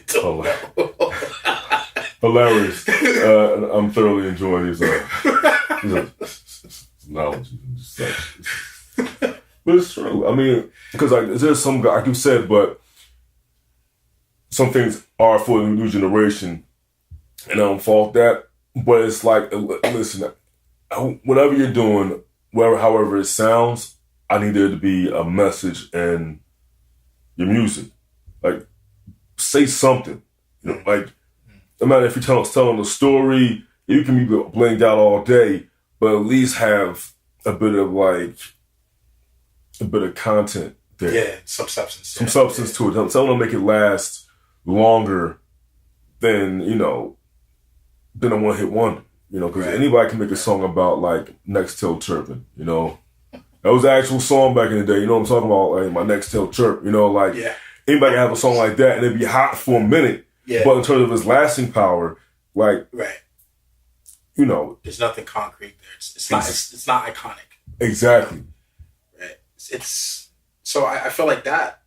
don't know. Hilarious. I'm thoroughly enjoying these analogies. But it's true. I mean, because like there's some, like you said, but some things are for the new generation, and I don't fault that. But it's like, listen, whatever you're doing, however it sounds, I need there to be a message in your music. Like, say something. You know, like, no matter if you're telling a story, you can be blanked out all day, but at least have a bit of content there. Yeah, some substance. Some substance to it. Tell them to make it last longer than, than a one-hit wonder. Because anybody can make a song about, like, next tail chirping, That was the actual song back in the day, you know what I'm talking about? Like, my next tail chirp, anybody can have a song like that and it'd be hot for a minute. Yeah. But in terms of its lasting power, like, there's nothing concrete there. It's not iconic. Exactly. Right. So I feel like that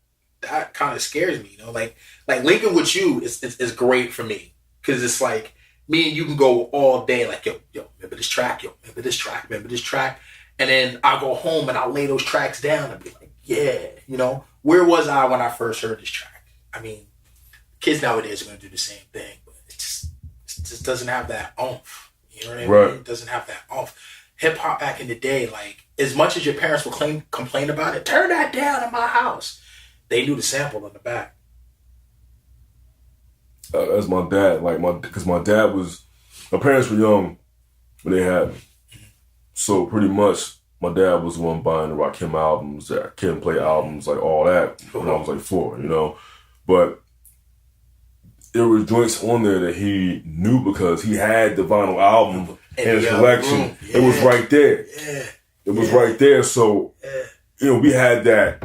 kind of scares me. Like linking with you is great for me because it's like me and you can go all day. Like yo, remember this track? Yo, remember this track? Remember this track? And then I'll go home and I'll lay those tracks down and be like, yeah, where was I when I first heard this track? I mean, kids nowadays are going to do the same thing, but it just doesn't have that oomph. You know what I mean? Right. It doesn't have that oomph. Hip hop back in the day, like, as much as your parents will complain about it, turn that down in my house. They knew the sample on the back. That's my dad. Because my parents were young when they had me. So pretty much, my dad was the one buying the Rakim albums, the Kid and Play albums, like all that when I was like 4, But there were joints on there that he knew because he had the vinyl album in his collection. Yeah. It was right there. Yeah. It was right there. So, we had that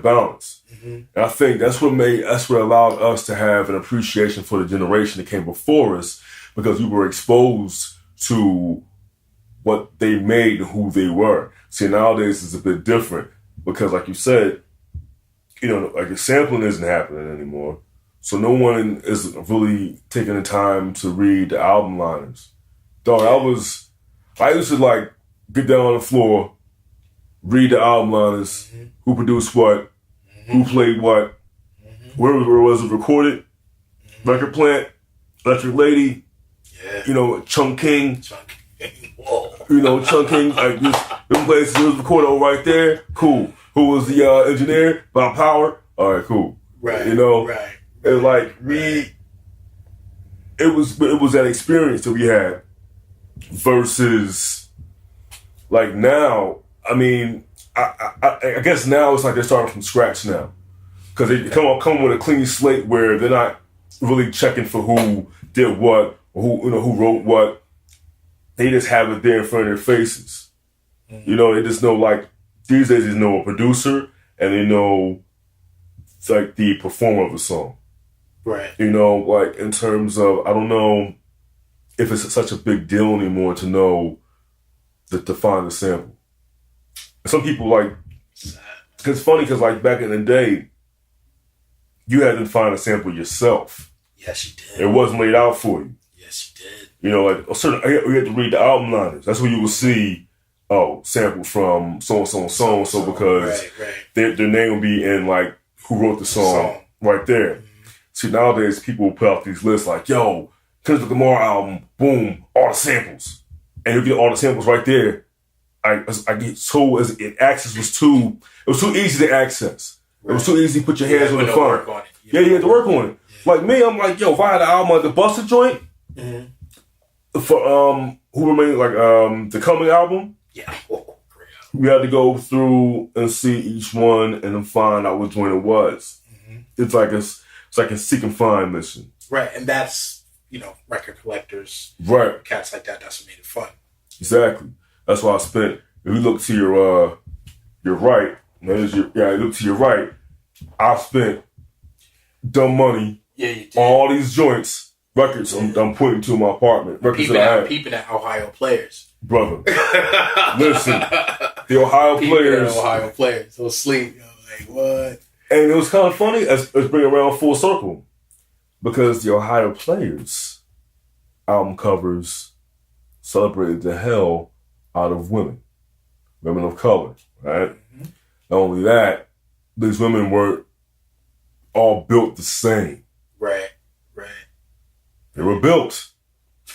balance. Mm-hmm. And I think that's what allowed us to have an appreciation for the generation that came before us because we were exposed to what they made and who they were. See, nowadays it's a bit different because, like you said, like the sampling isn't happening anymore. So no one is really taking the time to read the album liners. Dog, I used to like get down on the floor, read the album liners, who produced what, who played what, where was it recorded, record plant, Electric Lady, Chung King. Whoa. Chung King, like this place it was recorded right there, cool. Who was the engineer? Bob Power, all right, cool. Right. Right. And like it was that experience that we had versus like now. I mean, I guess now it's like they're starting from scratch now because they come with a clean slate where they're not really checking for who did what or who wrote what. They just have it there in front of their faces. Mm-hmm. They just know like these days they know a producer and they know like the performer of a song. Right. Like in terms of, I don't know if it's such a big deal anymore to know to find the sample. Some people like, it's funny because like back in the day, you had to find a sample yourself. Yes, you did. It wasn't laid out for you. Yes, you did. Like a certain, you had to read the album liners. That's where you will see, sample from so-and-so because their name will be in like who wrote the song. Right there. See, nowadays people put out these lists like, yo, Kendrick Lamar album, boom, all the samples. And you get all the samples right there. I get so, access was too easy to access. Right. It was too easy to put your hands on the phone. You had to work on it. Yeah. Like me, I'm like, yo, if I had an album like the Busta joint, for, who remained like, the Coming album. Yeah. we had to go through and see each one and then find out which one it was. Mm-hmm. It's like a seek and find mission. Right, and that's, record collectors. Right. Cats like that, that's what made it fun. Exactly. That's why I spent, if you look to your right, look to your right, I spent dumb money on all these joints, records I'm pointing to in my apartment. Records peeping at Ohio players. Brother. Listen, the Ohio players. So sleep. Like, what? And it was kind of funny. Let's bring it around full circle. Because the Ohio players album covers celebrated the hell out of women of color, right? Mm-hmm. Not only that, these women weren't all built the same. Right. They were built.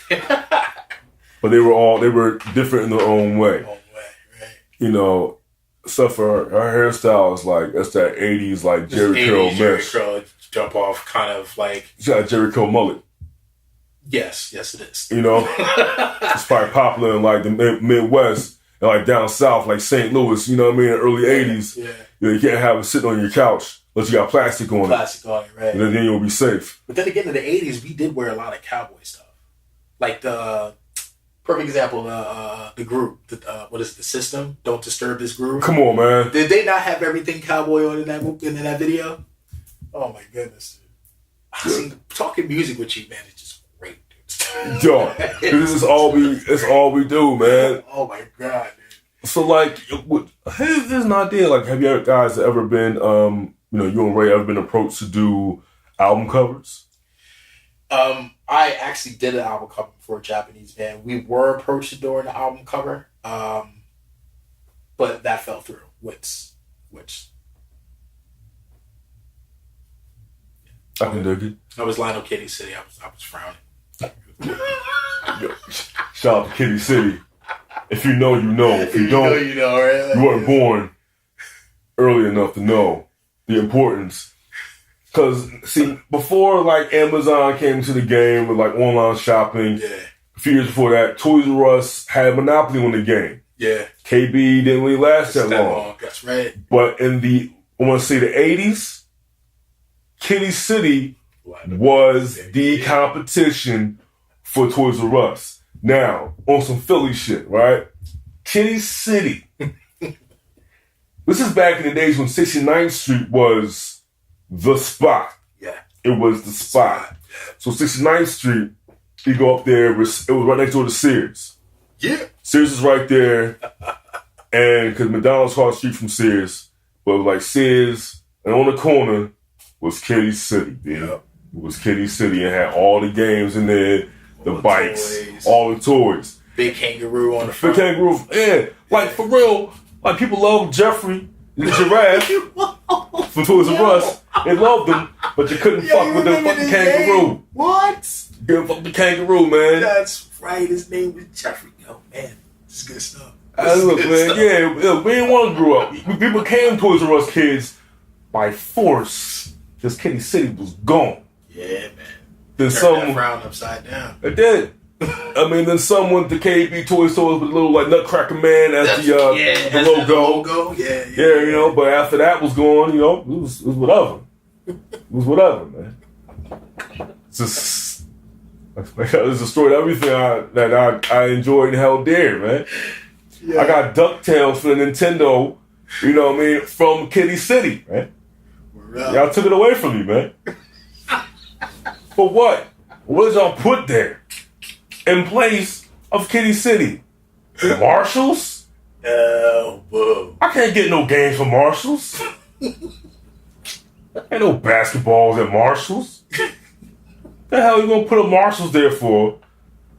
But they were different in their own way. Right. Except for her hairstyle is like, that's that 80s like Jerry Curl mesh. Jerry Curl jump off kind of like. She's got a Jerry Curl mullet. Yes it is. It's probably popular in like the Midwest and like down south, like St. Louis, you know what I mean, in the early 80s. Yeah. You can't have it sitting on your couch unless you got plastic on it. Right. And then you'll be safe. But then again, in the 80s, we did wear a lot of cowboy stuff. Like the perfect example, the group, what is it, the System? Don't Disturb This Groove. Come on, man. Did they not have everything cowboy on in that video? Oh my goodness. See, talking music with you, man, is just great, dude. Yo, this is all we do, man. Oh my God, dude. So like, here's an idea. Like, have you guys ever been, you and Ray ever been approached to do album covers? I actually did an album cover for a Japanese band. We were approached to do an album cover, but that fell through. Which I can dig it. I was Lionel Kitty City. I was frowning. Shout out to Kitty City. If you know, you know. If you don't, you know, right? You weren't born early enough to know the importance. Because, see, before, like, Amazon came to the game with, like, online shopping, a few years before that, Toys R Us had a monopoly on the game. Yeah. KB didn't really last that long. That's right. But in the 80s, Kitty City was the competition for Toys R Us. Now, on some Philly shit, right? Kitty City. This is back in the days when 69th Street was the spot. Yeah. It was the spot. So 69th Street, you go up there, it was right next door to Sears. Yeah. Sears is right there. And because McDonald's across the street from Sears, but it was like Sears, and on the corner was Kitty City. Yeah. It was Kitty City and had all the games in there, the bikes, toys. All the toys. Big kangaroo on the front. Big kangaroo, yeah. Like, for real, like, people love Jeffrey, the giraffe, from Toys R Us. They loved him, but you couldn't fuck with the fucking kangaroo. Name? What? You couldn't fuck the kangaroo, man. That's right, his name was Jeffrey. Oh, man, this is good stuff. Look, man, yeah, we didn't want to grow up. We became Toys R Us kids by force. Because Kitty City was gone. Yeah, man. Then that frown upside down. It did. I mean, then some went to KB Toy Stores with a little, like, Nutcracker Man as the logo. The logo. Yeah, but after that was gone, it was whatever. It was whatever, man. It's just, it's destroyed everything that I enjoyed and held dear, man. Yeah. I got DuckTales for the Nintendo, you know what I mean, from Kitty City, man. Y'all took it away from me, man. For what? What did y'all put there in place of Kitty City? Marshalls? Oh, whoa. I can't get no games from Marshalls. Ain't no basketballs at Marshalls. The hell you gonna put a Marshalls there for?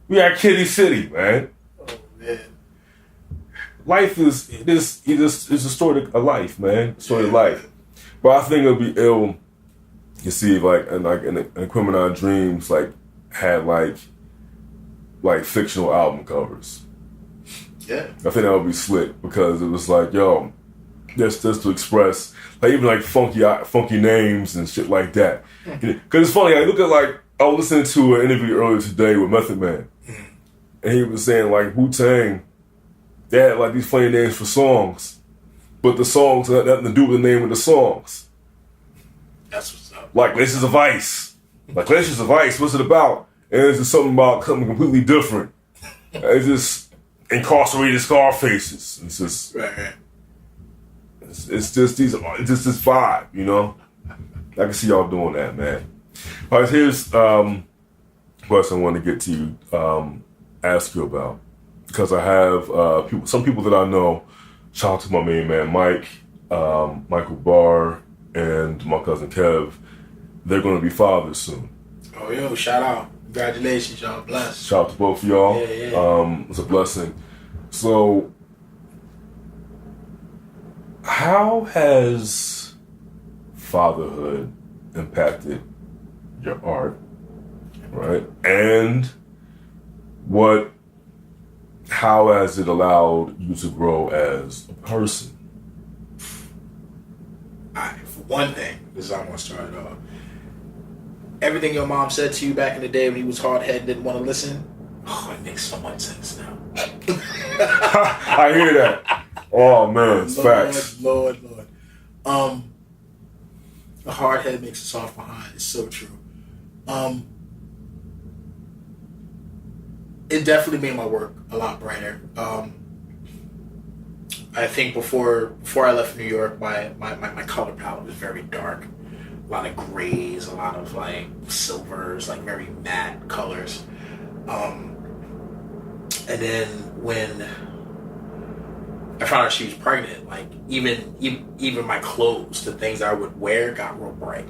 We at Kitty City, man. Oh, man. Life is a story of life, man. Story of life. But I think it'll be ill to see if like Aquemini Dreams had like fictional album covers. Yeah. I think that would be slick because it was like, yo, just to express like even like funky names and shit like that. Because it's funny, I was listening to an interview earlier today with Method Man. And he was saying like Wu-Tang They had like these funny names for songs, but the songs had nothing to do with the name of the songs. That's what's up. Like Glaciers of Ice. Like Glaciers of Ice, what's it about? And it's just something about something completely different. It's just incarcerated scar faces. It's just, right. it's just this vibe, you know. I can see y'all doing that, man. All right, here's question I want to get to you, ask you about, because I have some people that I know. Shout out to my main man Mike, Michael Barr, and my cousin Kev. They're going to be fathers soon. Oh, yo, shout out. Congratulations, y'all. Blessed. Shout out to both of y'all. Yeah. It's a blessing. So, how has fatherhood impacted your art, right? And how has it allowed you to grow as a person? Alright, for one thing, this is how I'm going to start it off. Everything your mom said to you back in the day when you was hard-headed, didn't want to listen, it makes so much sense now. I hear that. Oh, man, it's facts. Lord. A hard head makes a soft behind. It's so true. It definitely made my work a lot brighter. I think before I left New York, my color palette was very dark. A lot of grays, a lot of like silvers, like very matte colors. And then when I found out she was pregnant, like even my clothes, the things I would wear got real bright.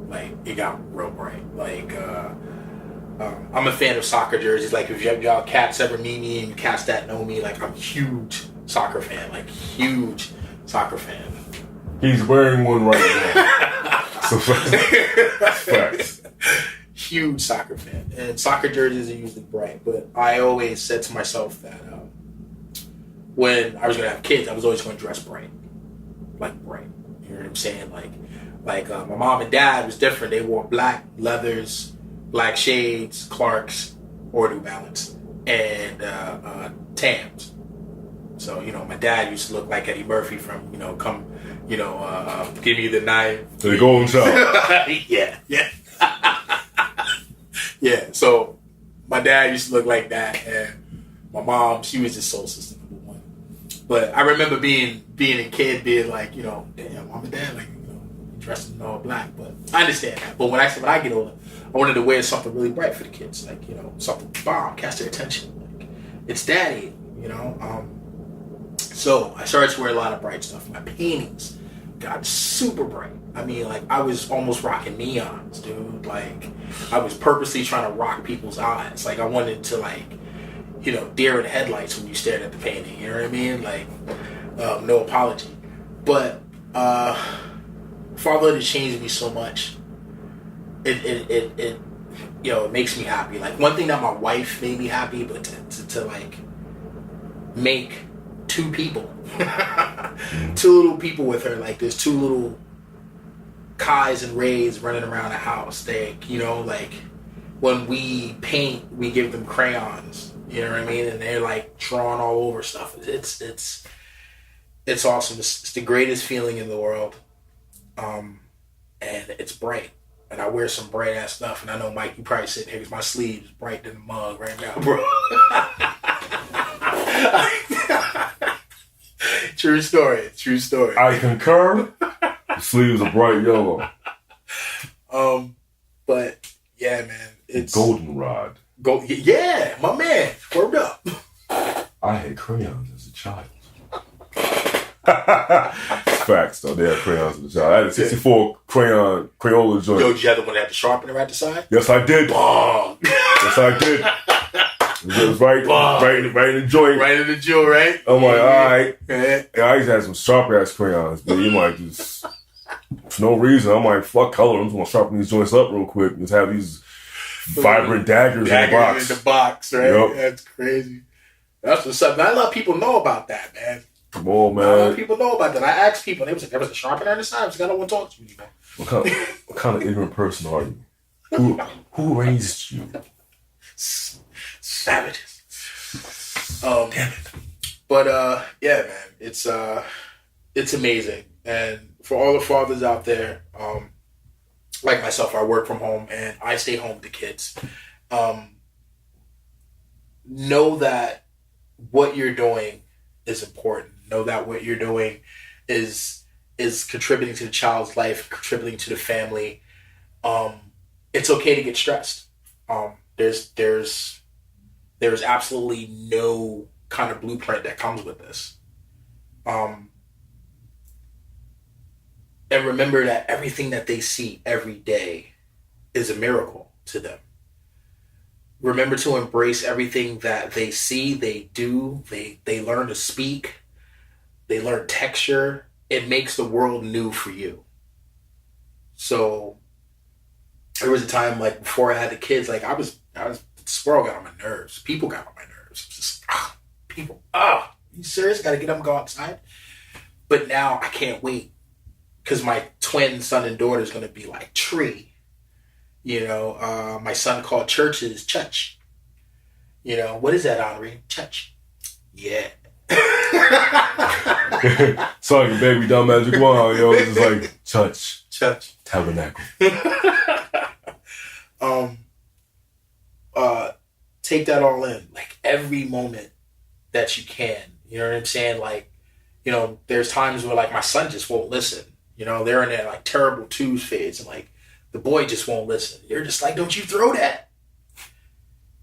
Like it got real bright. Like I'm a fan of soccer jerseys. Like if y'all cats ever meet me and cats that know me, like I'm a huge soccer fan. Like huge soccer fan. He's wearing one right now. So facts. Huge soccer fan. And soccer jerseys are usually bright. But I always said to myself that when I was going to have kids, I was always going to dress bright. Like bright. You know what I'm saying? Like my mom and dad was different. They wore black leathers, black shades, Clarks, or New Balance, and Tams. So, my dad used to look like Eddie Murphy from, Give Me the Knife. The Golden Child. Yeah. Yeah, so my dad used to look like that, and my mom, she was just soul sister number one. But I remember being a kid, being like, damn, mom and dad, like, dressed in all black. But I understand that. But when I get older, I wanted to wear something really bright for the kids, like, something bomb, catch their attention. Like, it's daddy, So I started to wear a lot of bright stuff. My paintings got super bright. I mean, like, I was almost rocking neons, dude. Like, I was purposely trying to rock people's eyes. Like, I wanted to, like, deer in the headlights when you stared at the painting. You know what I mean? Like, no apology. But fatherhood has changed me so much. It makes me happy. Like, one thing that my wife made me happy, but to like make two people, two little people with her. Like, there's two little Kais and Rays running around the house. They, like, when we paint, we give them crayons. You know what I mean? And they're like drawing all over stuff. It's awesome. It's the greatest feeling in the world. And it's bright. And I wear some bright ass stuff. And I know, Mike, you probably sitting here because my sleeves bright than a mug right now, bro. True story. I concur. The sleeves are bright yellow. But yeah, man, it's goldenrod. Yeah, my man. Word up. I had crayons as a child. Facts, though. They had crayons as a child. I had a 64 Crayola joint. Yo, did you have the one that had the sharpener at the side? Yes, I did. Yes, I did. It was right in the joint. Right in the joint, right? I'm like, all right. Yeah. And I used to have some sharp ass crayons, but you might just for no reason. I'm like, fuck color. I'm just gonna sharpen these joints up real quick. Just have these vibrant daggers in the box. In the box, right? Yep. That's crazy. That's what's up. Not a lot of people know about that, man. Come on, man. Not a lot of people know about that. I asked people, and they was like, there was a sharpener on the side. I was like, I don't want to talk to you, man. What kind of ignorant person are you? Who raised you? Savages. Damn it. But yeah, man, it's amazing. And for all the fathers out there, like myself, I work from home and I stay home with the kids. Know that what you're doing is important. Know that what you're doing is contributing to the child's life, contributing to the family. It's okay to get stressed. There's absolutely no kind of blueprint that comes with this. And remember that everything that they see every day is a miracle to them. Remember to embrace everything that they see, they do, they learn to speak, they learn texture. It makes the world new for you. So there was a time like before I had the kids, like I was the squirrel got on my nerves. People got on my nerves. Just people. You serious? Got to get up and go outside. But now I can't wait because my twin son and daughter is going to be like tree. You know, my son called churches church. You know, what is that, Henri? Church. Yeah. It's like a baby dumb magic wand, yo. It's just like church. Tabernacle. Take that all in. Like every moment that you can. You know what I'm saying? Like, you know, there's times where like my son just won't listen. You know, they're in that like terrible twos phase and like the boy just won't listen. You're just like, don't you throw that.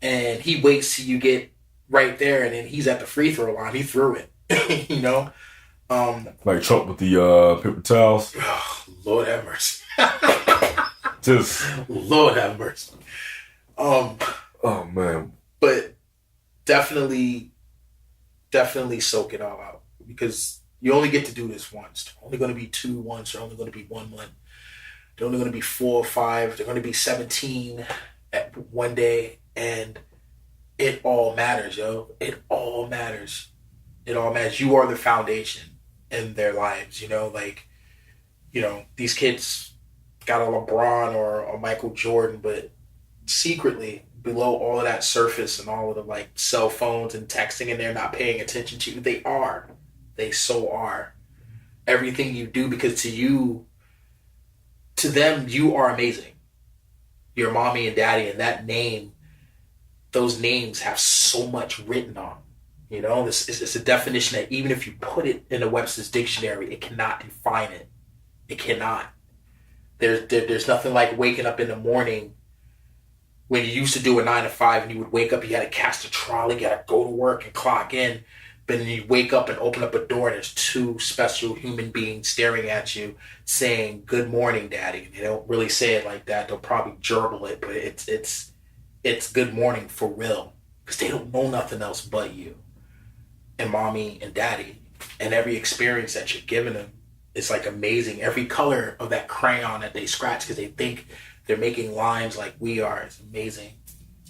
And he waits till you get right there and then he's at the free throw line. He threw it. You know? Like Trump with the paper towels. Oh, Lord have mercy. Just Lord have mercy. oh man. But definitely soak it all out because you only get to do this once. They're only going to be 2 once. They're only going to be 1 month. They're only going to be 4 or 5. They're going to be 17 at one day. And it all matters, yo. It all matters. It all matters. You are the foundation in their lives, you know? Like, you know, these kids got a LeBron or a Michael Jordan, but secretly below all of that surface and all of the like cell phones and texting and they're not paying attention to you, they so are everything you do because to them you are amazing. Your mommy and daddy and that name, those names have so much written on. You know, it's a definition that even if you put it in a Webster's dictionary, it cannot define it. It cannot. There's nothing like waking up in the morning when you used to do a 9 to 5 and you would wake up, you had to cast a trolley, you had to go to work and clock in. But then you wake up and open up a door and there's 2 special human beings staring at you saying, "Good morning, Daddy." They don't really say it like that. They'll probably gerbil it, but it's good morning for real. Because they don't know nothing else but you. And mommy and daddy. And every experience that you're giving them is like amazing. Every color of that crayon that they scratch because they think they're making lines like we are is amazing.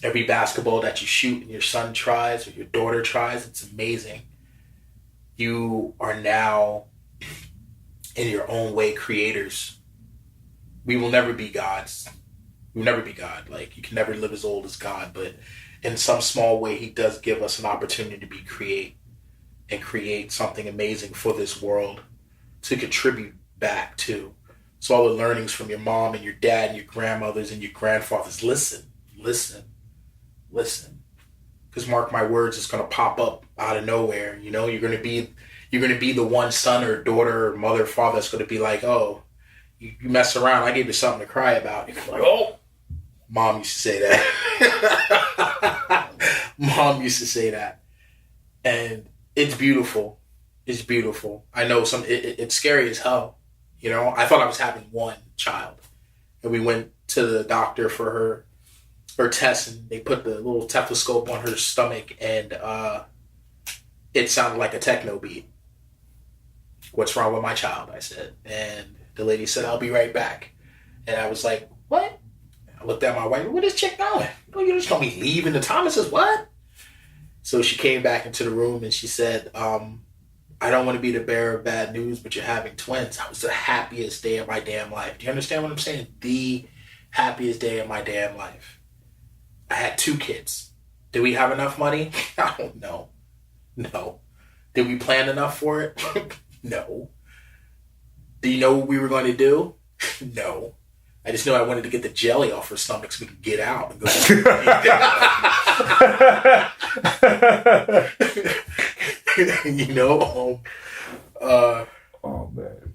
Every basketball that you shoot and your son tries or your daughter tries, it's amazing. You are now, in your own way, creators. We will never be gods. We'll never be God. Like, you can never live as old as God, but in some small way, he does give us an opportunity to create something amazing for this world to contribute back to. So all the learnings from your mom and your dad and your grandmothers and your grandfathers, listen. Because mark my words, it's going to pop up out of nowhere. You know, you're going to be the one son or daughter or mother or father that's going to be like, oh, you mess around, I gave you something to cry about. You're like, oh, mom used to say that. Mom used to say that. And it's beautiful. It's beautiful. I know it's scary as hell. You know, I thought I was having 1 child. And we went to the doctor for her tests and they put the little stethoscope on her stomach and it sounded like a techno beat. "What's wrong with my child?" I said. And the lady said, "I'll be right back." And I was like, "What?" I looked at my wife, "Where this chick going? Oh, you're just going to be leaving the Thomases? What?" So she came back into the room and she said, "I don't want to be the bearer of bad news, but you're having twins." That was the happiest day of my damn life. Do you understand what I'm saying? The happiest day of my damn life. I had 2 kids. Do we have enough money? I don't know. No. Did we plan enough for it? No. Do you know what we were going to do? No. I just know I wanted to get the jelly off her stomach so we could get out and go. You know? Oh, man.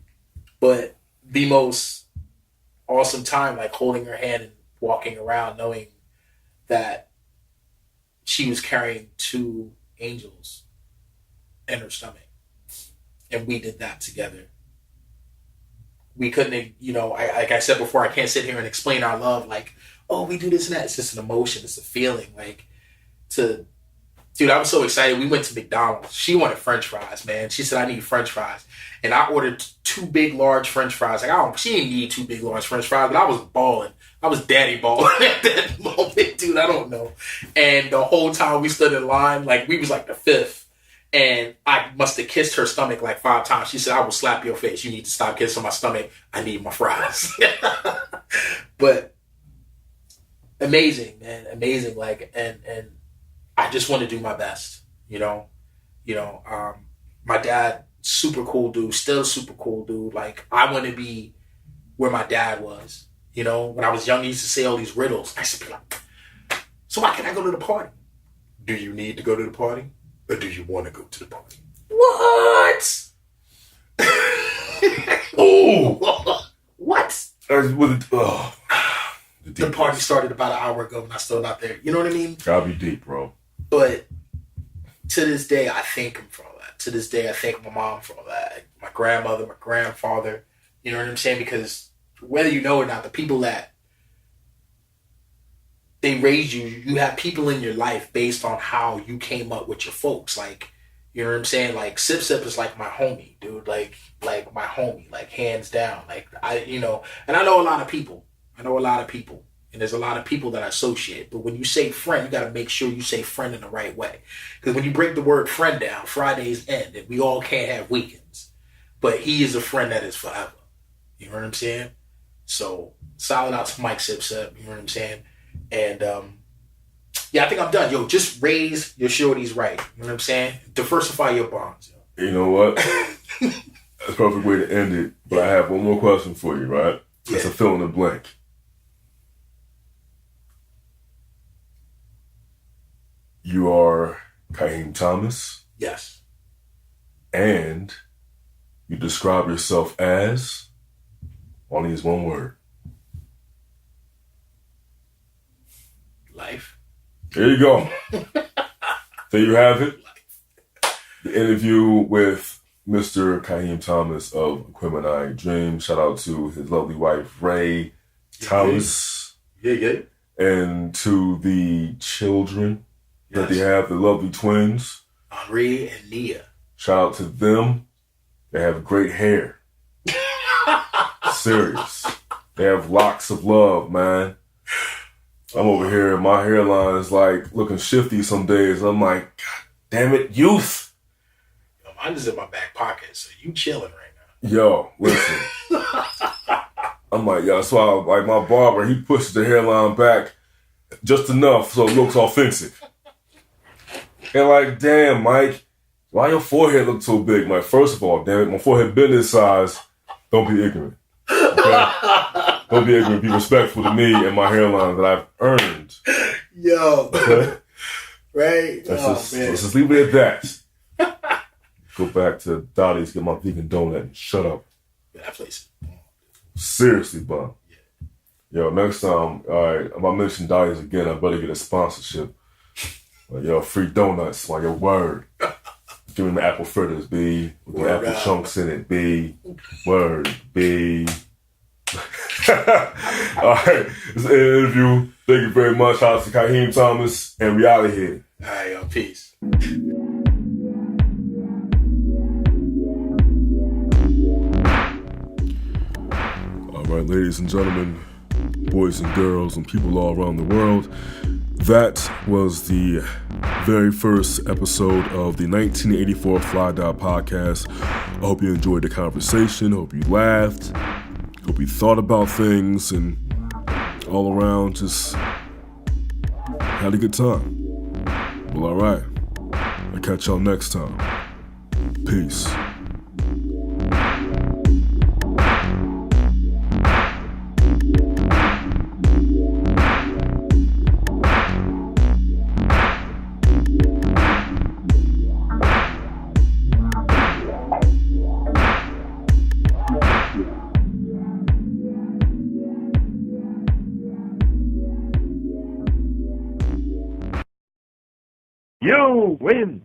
But the most awesome time, like holding her hand and walking around knowing that she was carrying 2 angels in her stomach. And we did that together. We couldn't, like I said before, I can't sit here and explain our love like, oh, we do this and that. It's just an emotion. It's a feeling. Dude, I was so excited. We went to McDonald's. She wanted French fries, man. She said, I need French fries. And I ordered 2 big, large French fries. She didn't need 2 big, large French fries, but I was balling. I was daddy balling at that moment, dude. I don't know. And the whole time we stood in line, we was like the 5th. And I must have kissed her stomach 5 times. She said, I will slap your face. You need to stop kissing my stomach. I need my fries. But amazing, man. Amazing. And I just want to do my best, my dad, super cool dude, still super cool dude. I want to be where my dad was. When I was young, he used to say all these riddles. I used to be like, so why can't I go to the party? Do you need to go to the party? Or do you want to go to the party? What? Oh! What? The party started about an hour ago and I'm still not there. You know what I mean? Gotta be deep, bro. But to this day, I thank him for all that. To this day, I thank my mom for all that. My grandmother, my grandfather. You know what I'm saying? Because whether you know or not, the people that they raised you, you have people in your life based on how you came up with your folks. You know what I'm saying? Sip Sip is like my homie, dude. Like my homie, hands down. And I know a lot of people. And there's a lot of people that I associate. But when you say friend, you got to make sure you say friend in the right way. Because when you break the word friend down, Fridays end. And we all can't have weekends. But he is a friend that is forever. You know what I'm saying? So, solid out to Mike Sip Sip. You know what I'm saying? And, I think I'm done. Yo, just raise your shorties right. You know what I'm saying? Diversify your bonds. Yo. You know what? That's a perfect way to end it. But I have one more question for you, right? It's a fill in the blank. You are Kaheem Thomas. Yes. And you describe yourself as, only is one word. Life. There you go. There you have it. The interview with Mr. Kaheem Thomas of Aquemini Dreams. Shout out to his lovely wife, Ray Thomas. Yeah. And to the children that they have, the lovely twins. Henri and Nia. Shout out to them. They have great hair. Serious. They have locks of love, man. I'm over here, my hairline is looking shifty some days. I'm like, God damn it, youth. Yo, mine is in my back pocket, so you chilling right now. Yo, listen. I'm like, that's why my barber, he pushes the hairline back just enough so it looks offensive. And damn, Mike, why your forehead look so big? First of all, damn it, my forehead been this size. Don't be ignorant. Okay? Don't be ignorant. Be respectful to me and my hairline that I've earned. Yo. Okay? Right? Let's just leave it at that. Go back to Dottie's, get my vegan donut, and shut up. Yeah, that place. Seriously, bum. Yeah. Yo, next time, alright, if I mention Dottie's again, I better get a sponsorship. Yo, free donuts, your word. Give me the apple fritters, B. With the apple chunks in it, B. Word, B. Alright, this is an interview. Thank you very much. Shout out to Kaheem Thomas, and we out of here. Alright, yo, peace. Alright, ladies and gentlemen, boys and girls, and people all around the world, that was the very first episode of the 1984 Fly Die podcast. I hope you enjoyed the conversation. I hope you laughed. Hope you thought about things and all around just had a good time. Well, alright. I'll catch y'all next time. Peace. You win!